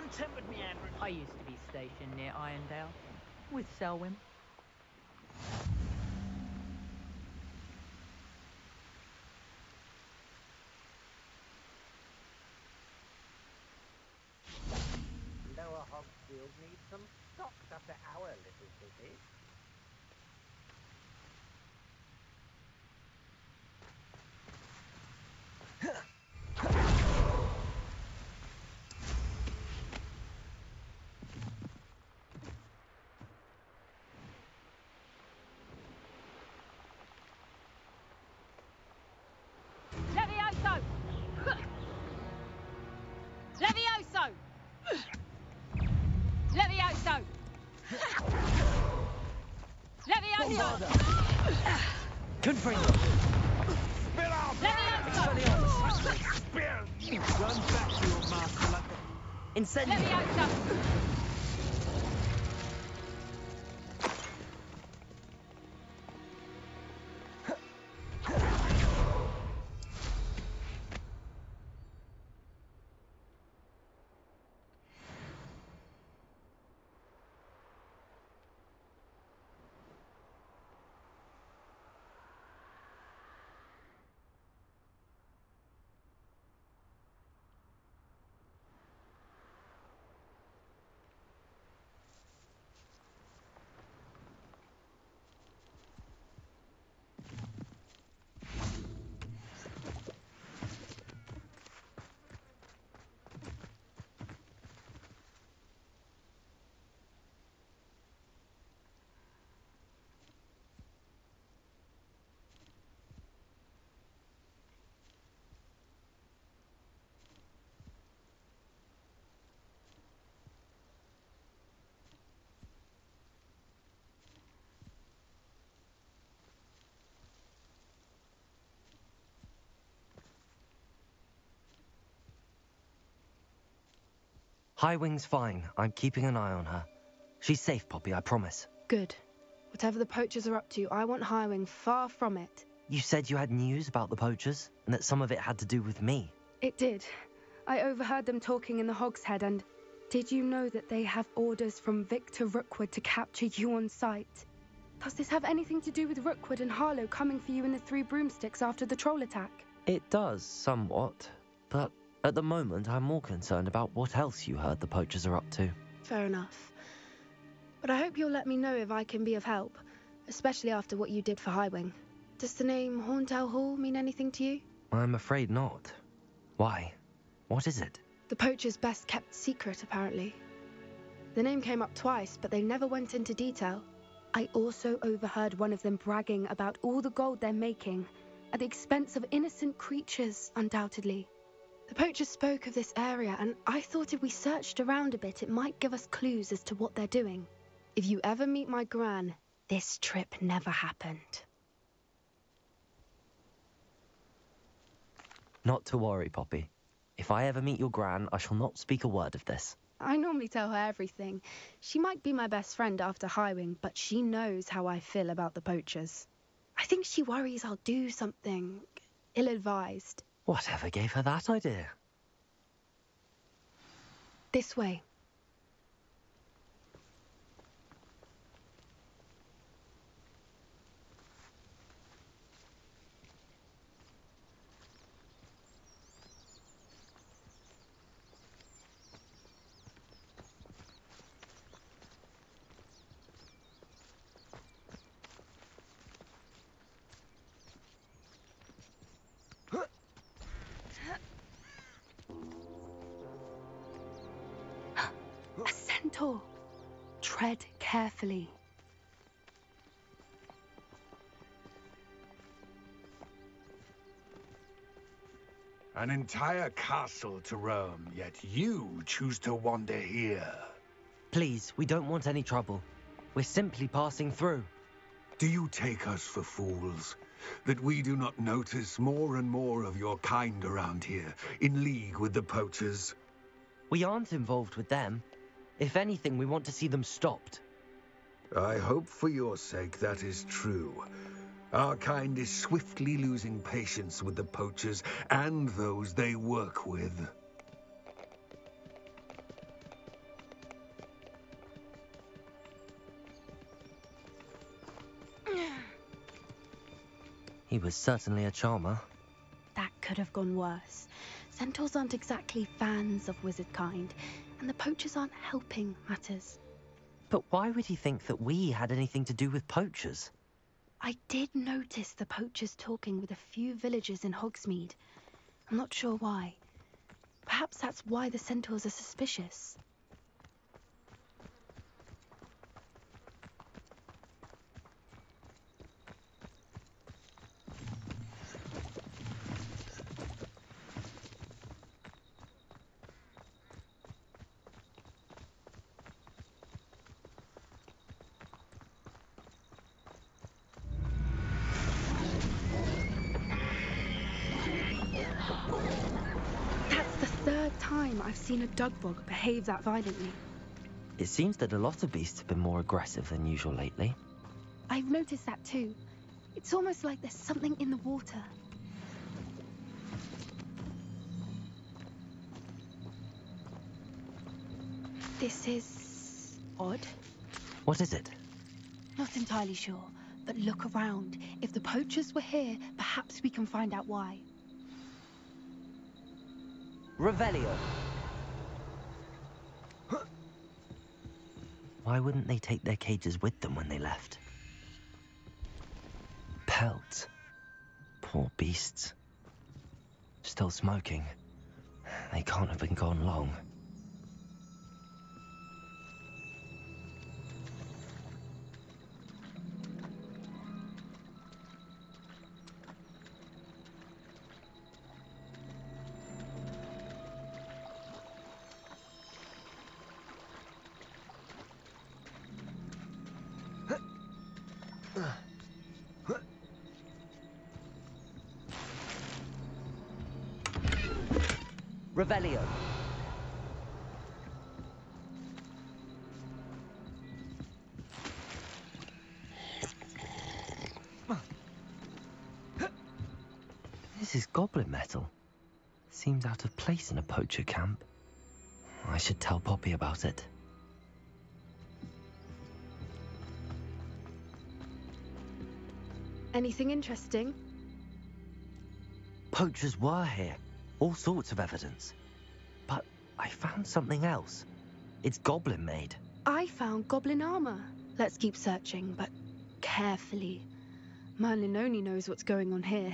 untempered meandering. I used to be stationed near Irondale with Selwyn. Lower Hogsfield needs some stocks after our little visit. Levioso! Levioso! Levioso! Levioso! Confringo! Spill off! Levioso! Spill! Run back to your master like a... Incendio! Levioso! Highwing's fine. I'm keeping an eye on her. She's safe, Poppy, I promise. Good. Whatever the poachers are up to, I want Highwing far from it. You said you had news about the poachers, and that some of it had to do with me. It did. I overheard them talking in the Hogshead, and did you know that they have orders from Victor Rookwood to capture you on sight? Does this have anything to do with Rookwood and Harlow coming for you in the Three Broomsticks after the troll attack? It does, somewhat. But at the moment, I'm more concerned about what else you heard the poachers are up to. Fair enough. But I hope you'll let me know if I can be of help, especially after what you did for Highwing. Does the name Horntail Hall mean anything to you? I'm afraid not. Why? What is it? The poachers' best kept secret, apparently. The name came up twice, but they never went into detail. I also overheard one of them bragging about all the gold they're making, at the expense of innocent creatures, undoubtedly. The poachers spoke of this area, and I thought if we searched around a bit, it might give us clues as to what they're doing. If you ever meet my gran, this trip never happened. Not to worry, Poppy. If I ever meet your gran, I shall not speak a word of this. I normally tell her everything. She might be my best friend after Highwing, but she knows how I feel about the poachers. I think she worries I'll do something ill-advised. Whatever gave her that idea? This way. A centaur. Tread carefully. An entire castle to roam, yet you choose to wander here. Please, we don't want any trouble. We're simply passing through. Do you take us for fools? That we do not notice more and more of your kind around here, in league with the poachers? We aren't involved with them. If anything, we want to see them stopped. I hope for your sake that is true. Our kind is swiftly losing patience with the poachers and those they work with. He was certainly a charmer. That could have gone worse. Centaurs aren't exactly fans of wizard kind, and the poachers aren't helping matters. But why would he think that we had anything to do with poachers? I did notice the poachers talking with a few villagers in Hogsmeade. I'm not sure why. Perhaps that's why the centaurs are suspicious. Time I've seen a dugbog behave that violently. It seems that a lot of beasts have been more aggressive than usual lately. I've noticed that too. It's almost like there's something in the water. This is odd. What is it? Not entirely sure, but look around. If the poachers were here, perhaps we can find out why. Revelio. Why wouldn't they take their cages with them when they left? Pelts. Poor beasts. Still smoking. They can't have been gone long. Revelio. This is goblin metal. Seems out of place in a poacher camp. I should tell Poppy about it. Anything interesting? Poachers were here. All sorts of evidence. But I found something else. It's goblin made. I found goblin armor. Let's keep searching, but carefully. Merlin only knows what's going on here.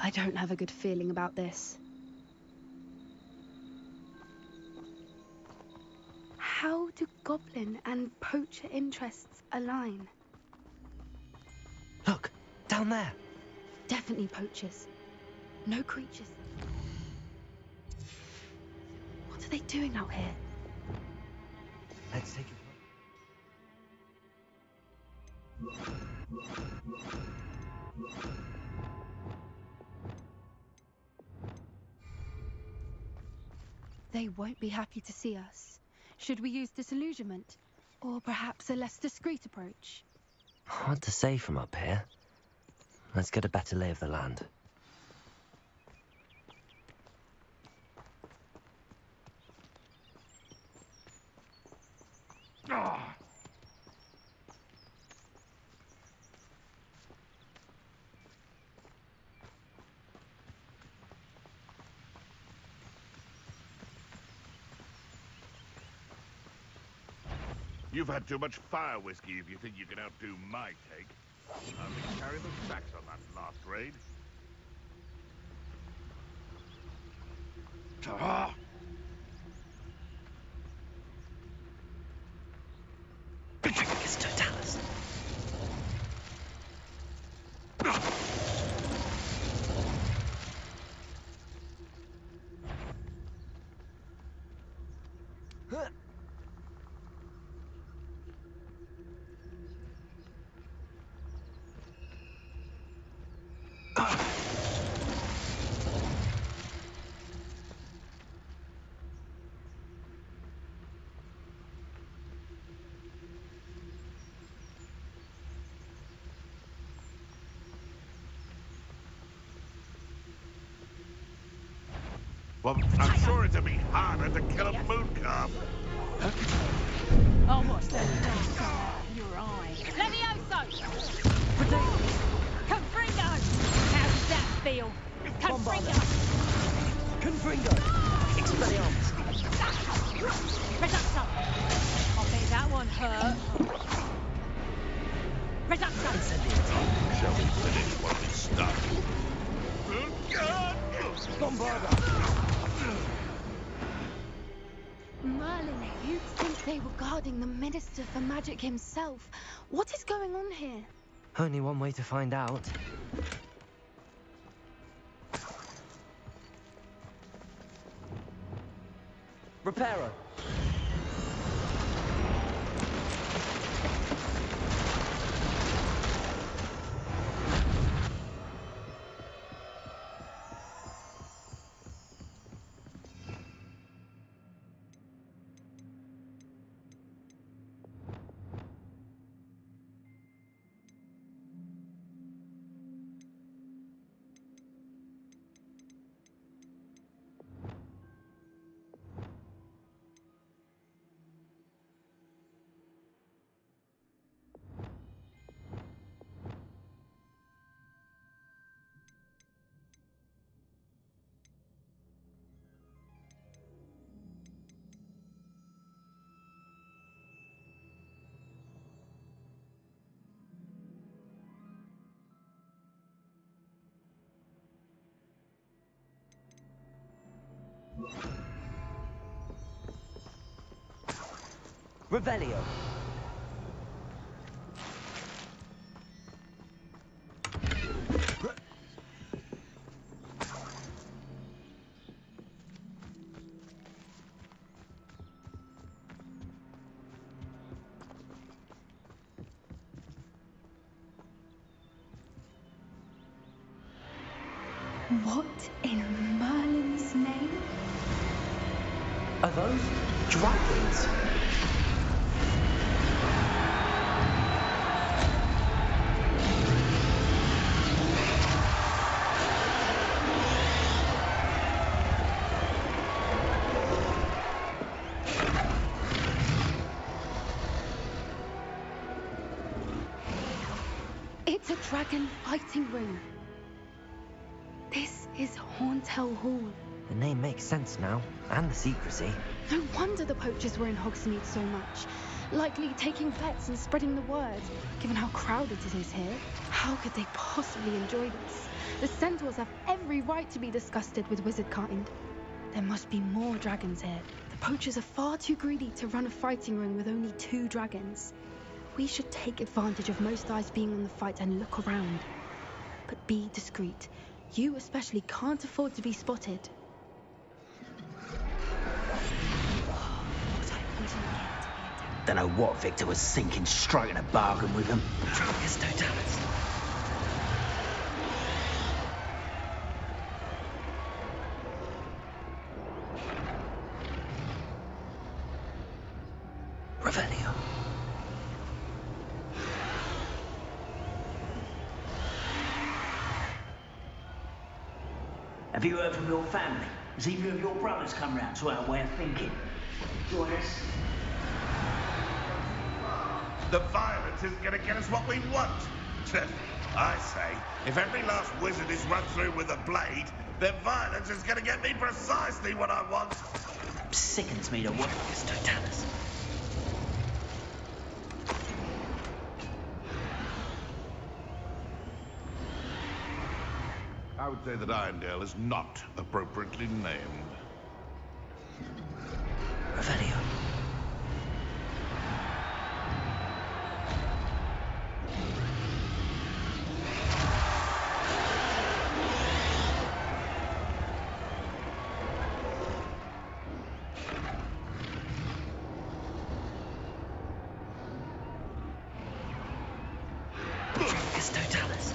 I don't have a good feeling about this. How do goblin and poacher interests align? Look, down there. Definitely poachers. No creatures. What are they doing out here? Let's take a look. They won't be happy to see us. Should we use disillusionment? Or perhaps a less discreet approach? Hard to say from up here. Let's get a better lay of the land. You've had too much fire whiskey if you think you can outdo my take. I'll be carrying the sacks on that last raid. Ta-ha! It's Totalis. Well, I'm sure it'd be harder to kill a moon calf. Oh, what's that? Your eye. Levioso! feel. Confringo! Confringo! Expelliarmus! Reduxo! I bet that one hurt. Reduxo! Shall we finish what we started? Bombarda! Merlin, you'd think they were guarding the Minister for Magic himself. What is going on here? Only one way to find out. Reparo! Revelio. What in Merlin's name? Are those dragons? It's a dragon fighting ring. This is Hauntel Hall. The name makes sense now, and the secrecy. No wonder the poachers were in Hogsmeade so much. Likely taking bets and spreading the word, given how crowded it is here. How could they possibly enjoy this? The centaurs have every right to be disgusted with wizard kind. There must be more dragons here. The poachers are far too greedy to run a fighting ring with only 2 dragons. We should take advantage of most eyes being on the fight and look around. But be discreet. You especially can't afford to be spotted. Don't know what Victor was thinking, striking a bargain with him. Tragus Totalis. Revelio. Have you heard from your family? Has either of your brothers come round to our way of thinking? Join us. The violence is going to get us what we want. I say, if every last wizard is run through with a blade, then violence is going to get me precisely what I want. Sickens me to work this Totalis. I would say that Irondale is not appropriately named. Revelio. Tragus Totalis.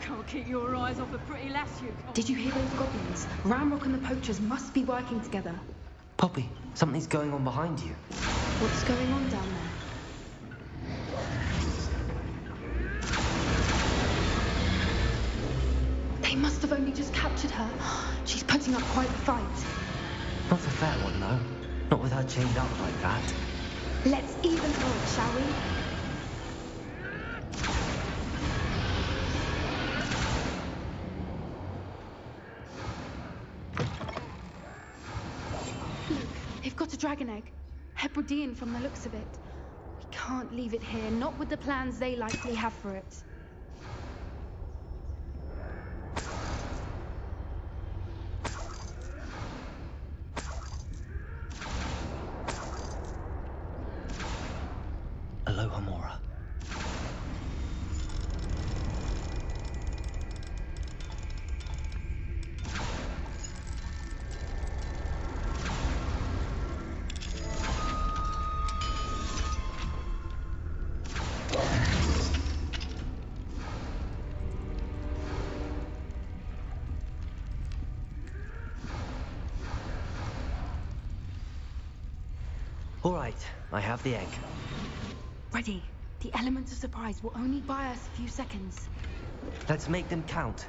can't keep your eyes off a pretty lass, you can't. Did you hear those goblins? Ramrock and the poachers must be working together. Poppy, something's going on behind you. What's going on down there? They must have only just captured her. She's putting up quite the fight. Not a fair one, though. Not with her chained up like that. Let's even her, shall we? Look, they've got a dragon egg. Hebridean from the looks of it. We can't leave it here, not with the plans they likely have for it. Aloha, Mora. All right, I have the egg. Ready. The element of surprise will only buy us a few seconds. Let's make them count.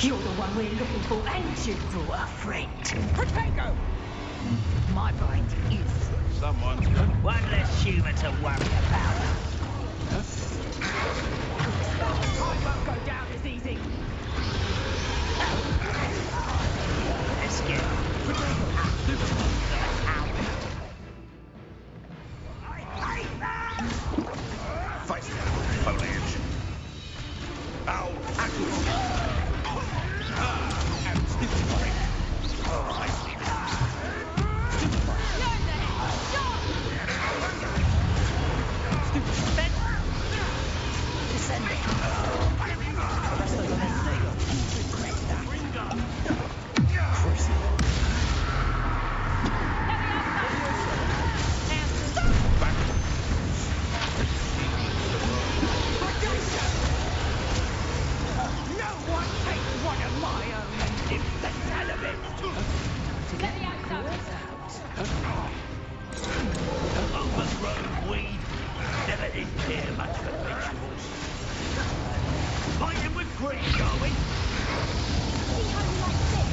You're the one we're looking for, and you brought a friend. Protego! My point is... Someone's... One less human to worry about. I won't go down as easy. Let's get... Face foliage. Ow! Overgrown weed. Never did care much for vegetables. Fighting with green, are we? See how you like this?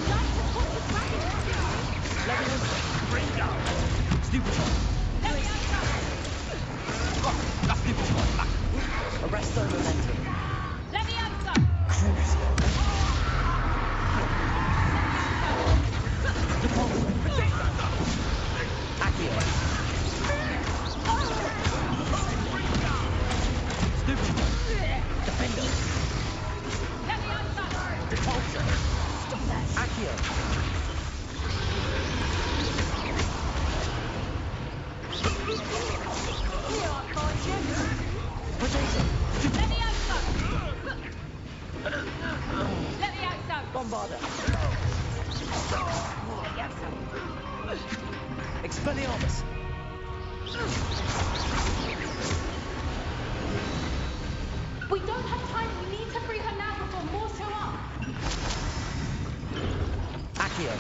Like to put the dragon. Let me bring down. Stupid one. That's stupid one. Back. Arresto momentum. Leviosa! Crucial. Accio. Stupid one. Defender. Leviosa! Repulsor. Stop that. Accio. Here I find you. Potato. Leviosa! Leviosa! Bombarda. Expelliarmus. We don't have time. We need to free her now before more show up. Accio.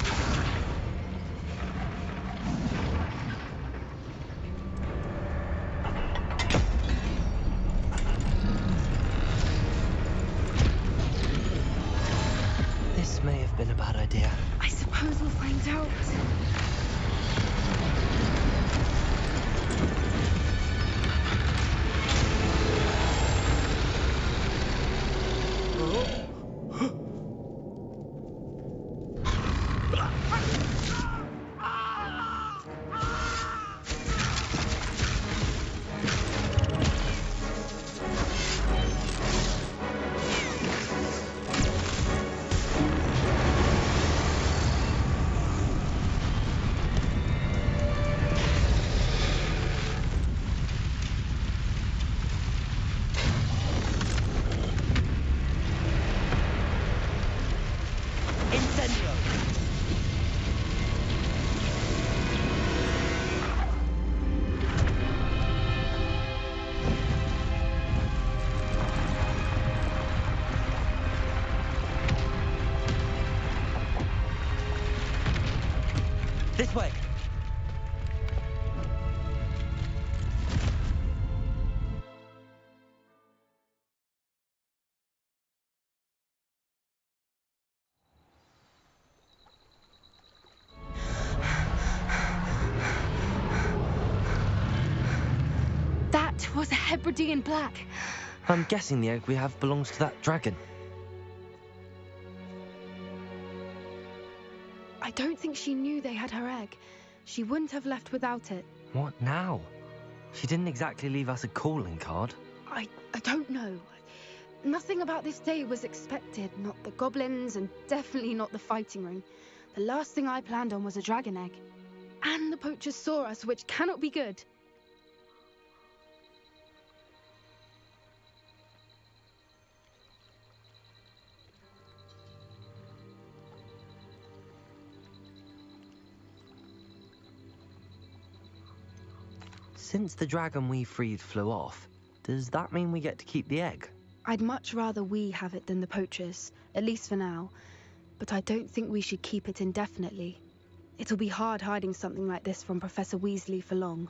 This may have been a bad idea. I suppose we'll find out. This way. That was a Hebridean black. I'm guessing the egg we have belongs to that dragon. I don't think she knew they had her egg. She wouldn't have left without it. What now? She didn't exactly leave us a calling card. I don't know. Nothing about this day was expected. Not the goblins, and definitely not the fighting ring. The last thing I planned on was a dragon egg. And the poachers saw us, which cannot be good. Since the dragon we freed flew off, does that mean we get to keep the egg? I'd much rather we have it than the poachers, at least for now. But I don't think we should keep it indefinitely. It'll be hard hiding something like this from Professor Weasley for long.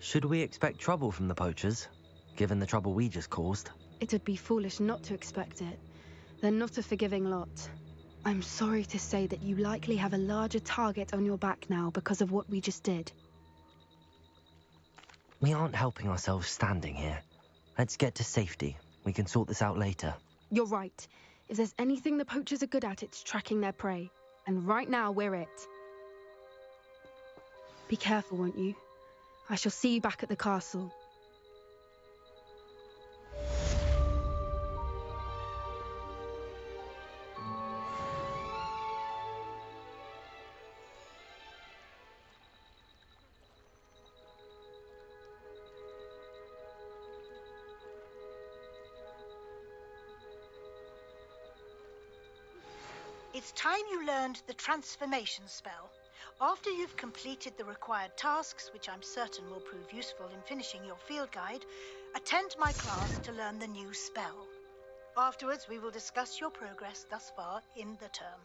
Should we expect trouble from the poachers, given the trouble we just caused? It would be foolish not to expect it. They're not a forgiving lot. I'm sorry to say that you likely have a larger target on your back now because of what we just did. We aren't helping ourselves standing here. Let's get to safety. We can sort this out later. You're right. If there's anything the poachers are good at, it's tracking their prey. And right now, we're it. Be careful, won't you? I shall see you back at the castle. It's time you learned the transformation spell. After you've completed the required tasks, which I'm certain will prove useful in finishing your field guide, attend my class to learn the new spell. Afterwards, we will discuss your progress thus far in the term.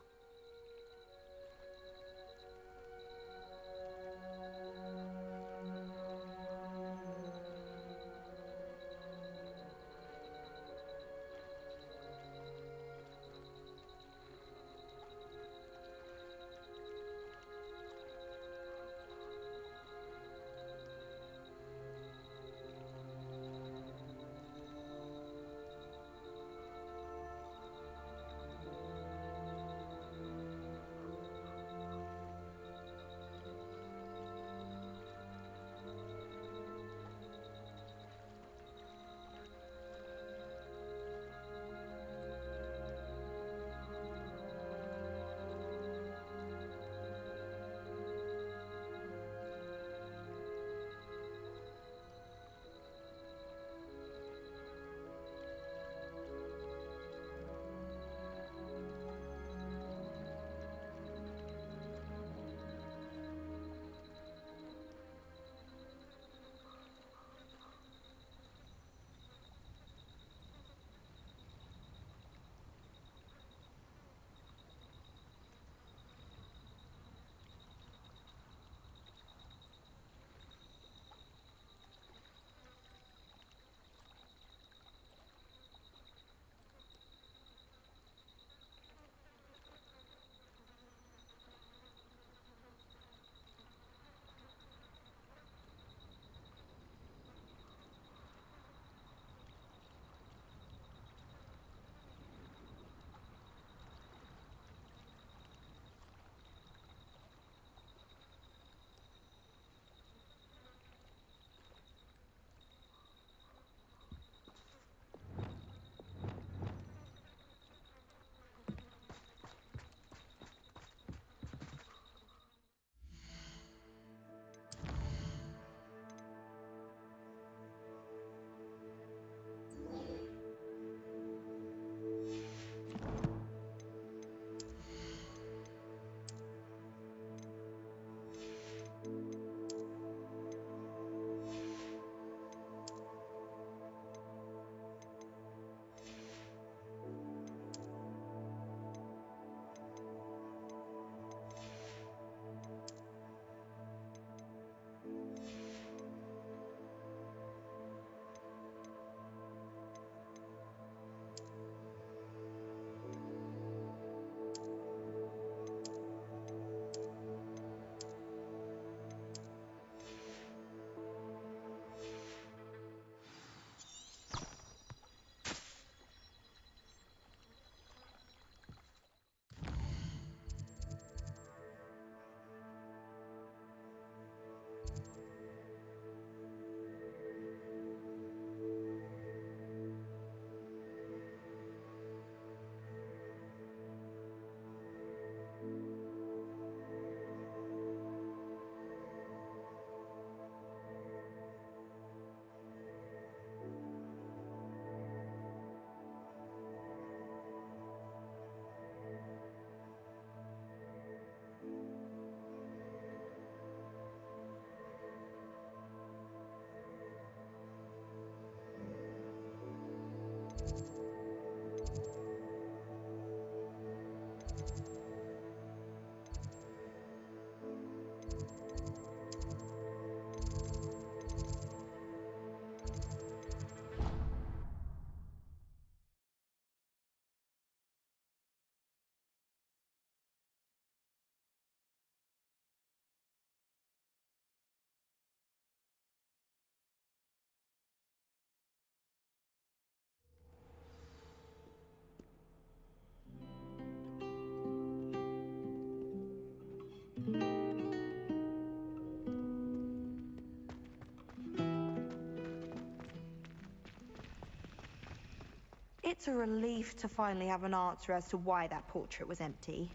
It's a relief to finally have an answer as to why that portrait was empty.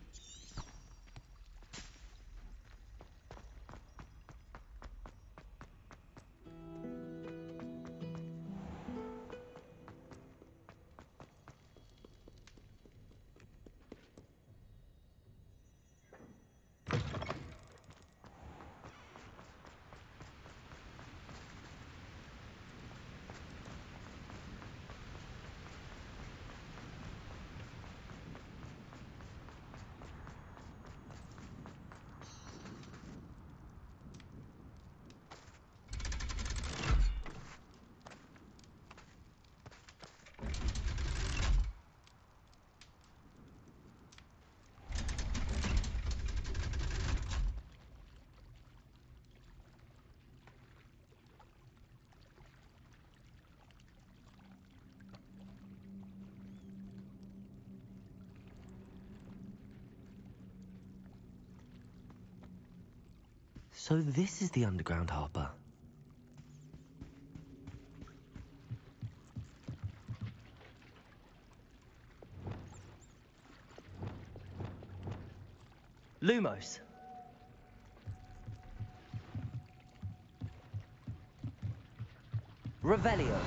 So this is the underground harbour. Lumos. Revelio.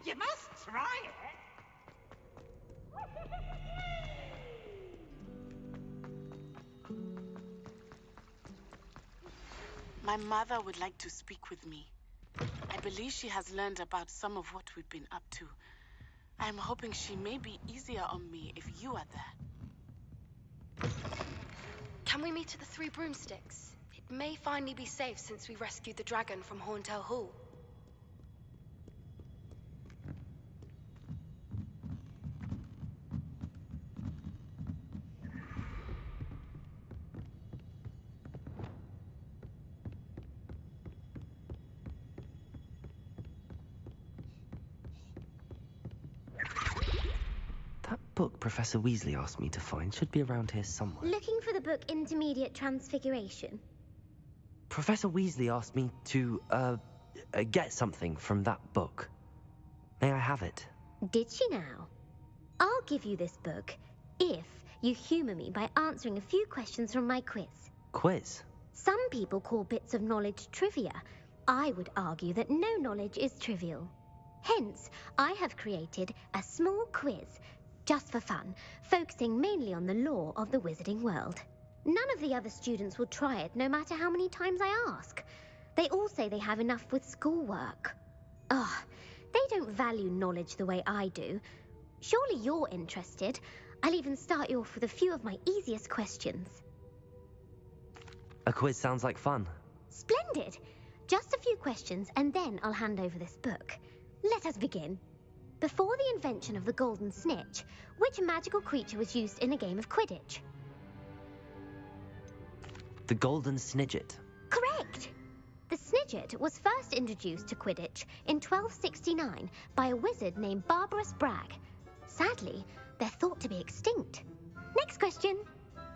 You must try it. My mother would like to speak with me. I believe she has learned about some of what we've been up to. I'm hoping she may be easier on me if you are there. Can we meet at the Three Broomsticks? It may finally be safe since we rescued the dragon from Horntail Hall. That book Professor Weasley asked me to find should be around here somewhere. Looking for the book Intermediate Transfiguration? Professor Weasley asked me to, get something from that book. May I have it? Did she now? I'll give you this book if you humour me by answering a few questions from my quiz. Quiz? Some people call bits of knowledge trivia. I would argue that no knowledge is trivial. Hence, I have created a small quiz, just for fun, focusing mainly on the lore of the wizarding world. None of the other students will try it, no matter how many times I ask. They all say they have enough with schoolwork. Ugh, they don't value knowledge the way I do. Surely you're interested. I'll even start you off with a few of my easiest questions. A quiz sounds like fun. Splendid! Just a few questions, and then I'll hand over this book. Let us begin. Before the invention of the golden snitch, which magical creature was used in a game of Quidditch? The golden snidget. Correct! The snidget was first introduced to Quidditch in 1269 by a wizard named Barbarous Bragg. Sadly, they're thought to be extinct. Next question.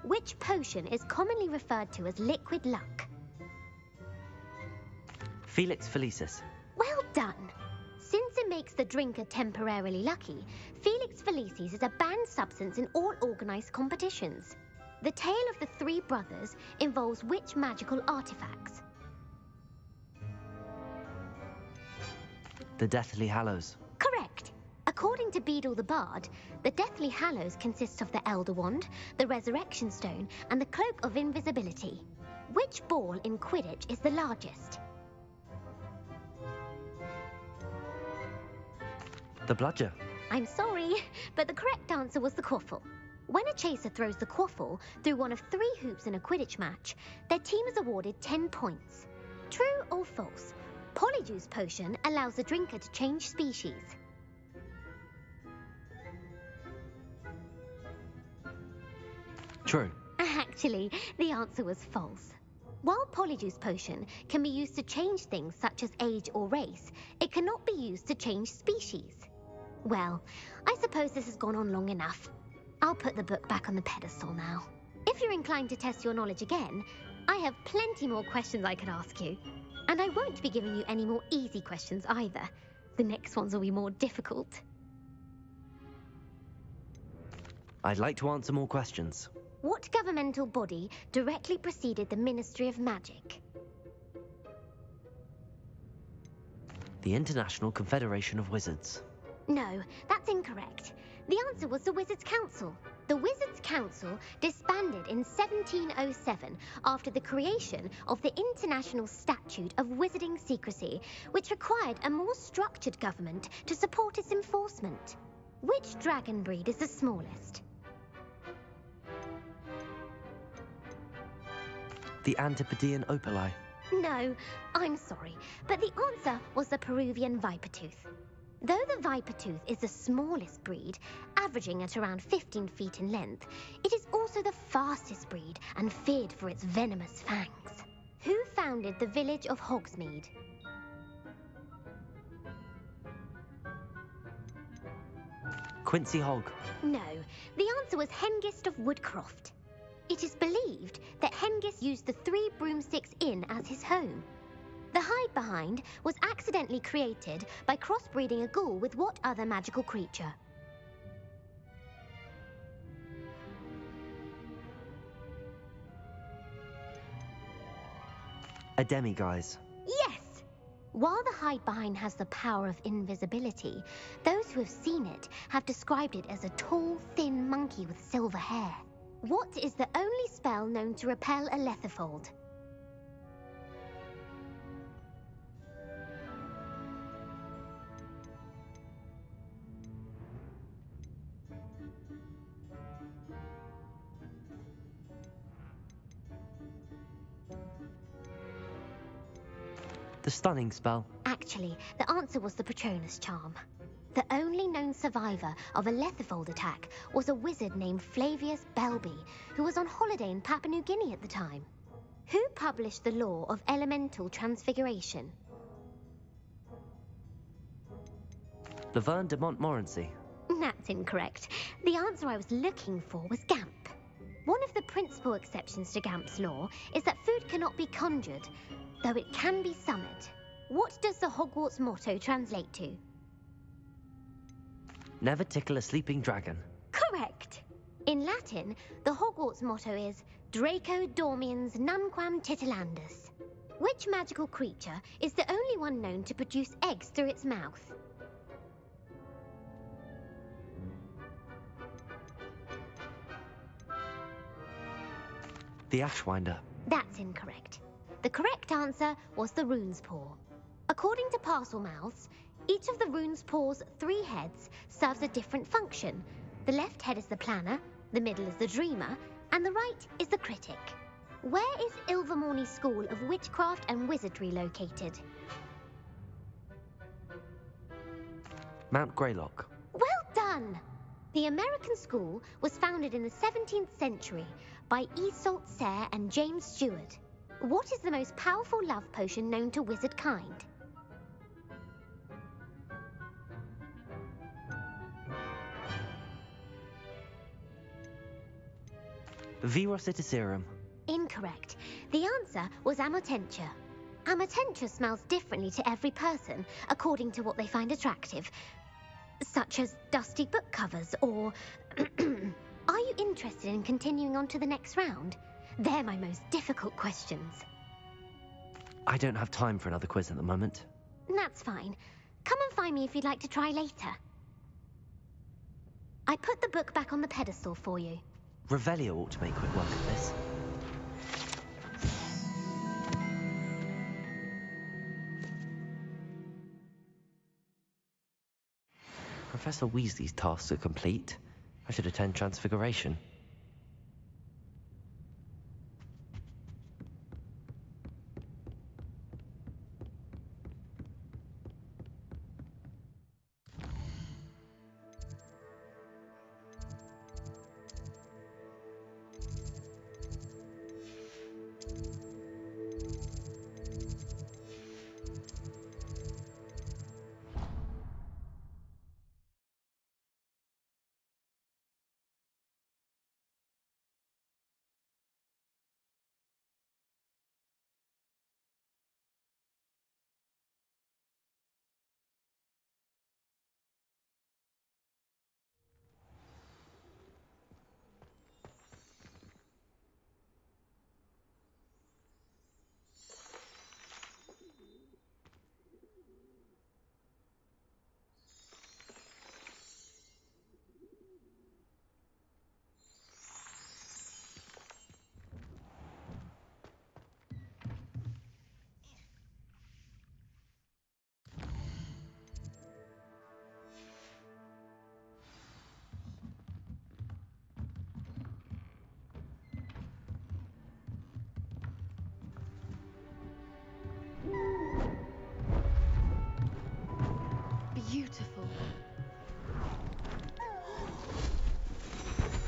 Which potion is commonly referred to as liquid luck? Felix Felicis. Well done. Since makes the drinker temporarily lucky, Felix Felicis is a banned substance in all organised competitions. The tale of the three brothers involves which magical artifacts? The Deathly Hallows. Correct. According to Beadle the Bard, the Deathly Hallows consists of the Elder Wand, the Resurrection Stone, and the Cloak of Invisibility. Which ball in Quidditch is the largest? The Bludger. I'm sorry, but the correct answer was the quaffle. When a chaser throws the quaffle through one of 3 hoops in a Quidditch match, their team is awarded 10 points. True or false? Polyjuice Potion allows the drinker to change species. True. Actually, the answer was false. While Polyjuice Potion can be used to change things such as age or race, it cannot be used to change species. Well, I suppose this has gone on long enough. I'll put the book back on the pedestal now. If you're inclined to test your knowledge again, I have plenty more questions I could ask you. And I won't be giving you any more easy questions either. The next ones will be more difficult. I'd like to answer more questions. What governmental body directly preceded the Ministry of Magic? The International Confederation of Wizards. No, that's incorrect. The answer was the Wizards' Council. The Wizards' Council disbanded in 1707 after the creation of the International Statute of Wizarding Secrecy, which required a more structured government to support its enforcement. Which dragon breed is the smallest? The Antipodean Opali. No, I'm sorry, but the answer was the Peruvian Vipertooth. Though the Vipertooth is the smallest breed, averaging at around 15 feet in length, it is also the fastest breed and feared for its venomous fangs. Who founded the village of Hogsmeade? Quincy Hogg. No, the answer was Hengist of Woodcroft. It is believed that Hengist used the 3 Broomsticks Inn as his home. The hide-behind was accidentally created by crossbreeding a ghoul with what other magical creature? A demiguise. Yes! While the hide-behind has the power of invisibility, those who have seen it have described it as a tall, thin monkey with silver hair. What is the only spell known to repel a lethifold? The Stunning Spell. Actually, the answer was the Patronus Charm. The only known survivor of a lethifold attack was a wizard named Flavius Belby, who was on holiday in Papua New Guinea at the time. Who published the law of elemental transfiguration? Laverne de Montmorency. That's incorrect. The answer I was looking for was Gamp. One of the principal exceptions to Gamp's law is that food cannot be conjured, though it can be summoned. What does the Hogwarts motto translate to? Never tickle a sleeping dragon. Correct. In Latin, the Hogwarts motto is Draco Dormiens Nunquam Titilandus. Which magical creature is the only one known to produce eggs through its mouth? The Ashwinder. That's incorrect. The correct answer was the Rune's Paw. According to Parselmouths, each of the Rune's Paw's 3 heads serves a different function. The left head is the planner, the middle is the dreamer, and the right is the critic. Where is Ilvermorny School of Witchcraft and Wizardry located? Mount Greylock. Well done! The American school was founded in the 17th century by Iseult Sayre and James Stewart. What is the most powerful love potion known to wizard kind? Virus Itiserum. Incorrect. The answer was Amotentia. Amatentia smells differently to every person, according to what they find attractive, such as dusty book covers or... Are you interested in continuing on to the next round? They're my most difficult questions. I don't have time for another quiz at the moment. That's fine. Come and find me if you'd like to try later. I put the book back on the pedestal for you. Revelio ought to make quick work of this. Professor Weasley's tasks are complete. I should attend Transfiguration. Beautiful.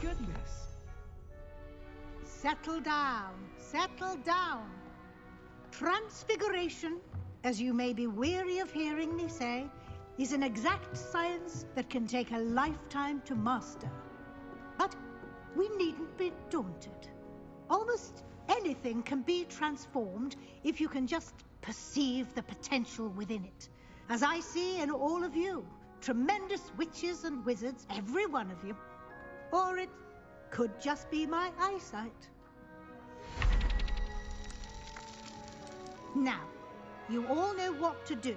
Goodness. Settle down. Settle down. Transfiguration, as you may be weary of hearing me say, is an exact science that can take a lifetime to master. But we needn't be daunted. Almost anything can be transformed if you can just perceive the potential within it. As I see in all of you, tremendous witches and wizards, every one of you. Or it could just be my eyesight. Now, you all know what to do.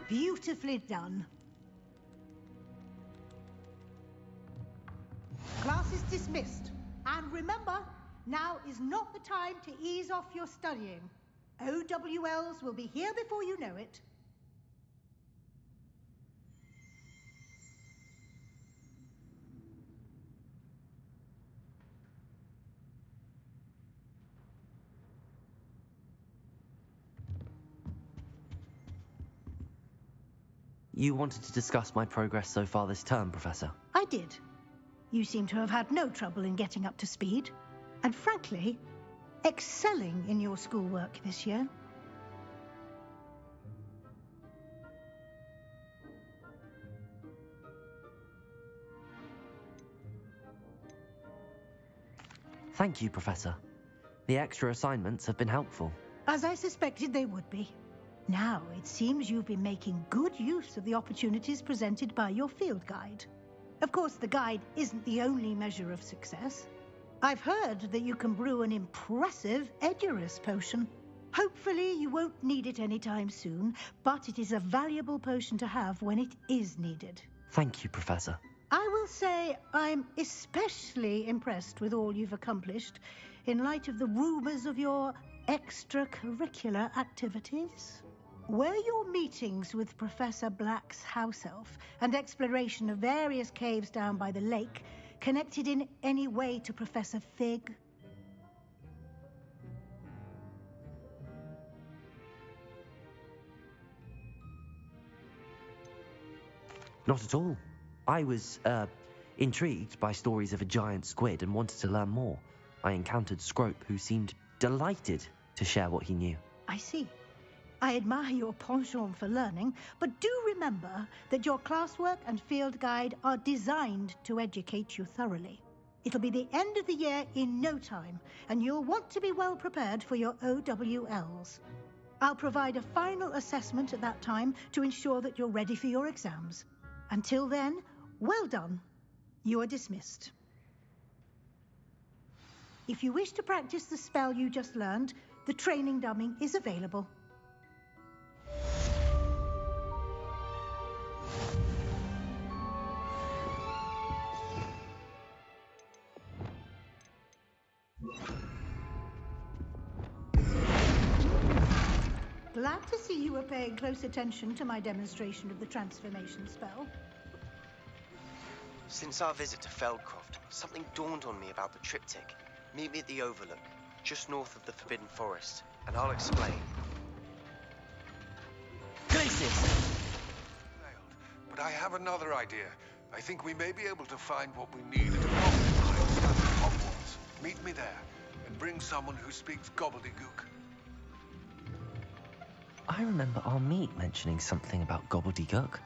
Beautifully done. Class is dismissed. And remember, now is not the time to ease off your studying. OWLs will be here before you know it. You wanted to discuss my progress so far this term, Professor? I did. You seem to have had no trouble in getting up to speed. And frankly, excelling in your schoolwork this year. Thank you, Professor. The extra assignments have been helpful. As I suspected they would be. Now, it seems you've been making good use of the opportunities presented by your field guide. Of course, the guide isn't the only measure of success. I've heard that you can brew an impressive Edurus potion. Hopefully, you won't need it anytime soon, but it is a valuable potion to have when it is needed. Thank you, Professor. I will say I'm especially impressed with all you've accomplished in light of the rumors of your extracurricular activities. Were your meetings with Professor Black's house elf and exploration of various caves down by the lake connected in any way to Professor Fig? Not at all. I was, intrigued by stories of a giant squid and wanted to learn more. I encountered Scrope, who seemed delighted to share what he knew. I see. I admire your penchant for learning, but do remember that your classwork and field guide are designed to educate you thoroughly. It'll be the end of the year in no time, and you'll want to be well prepared for your OWLs. I'll provide a final assessment at that time to ensure that you're ready for your exams. Until then, well done. You are dismissed. If you wish to practice the spell you just learned, the training dummy is available. Glad to see you were paying close attention to my demonstration of the transformation spell. Since our visit to Feldcroft, something dawned on me about the triptych. Meet me at the Overlook, just north of the Forbidden Forest, and I'll explain. Glacis! But I have another idea. I think we may be able to find what we need at a goblin mine south of Hogwarts. Meet me there, and bring someone who speaks gobbledygook. I remember our meet mentioning something about gobbledygook.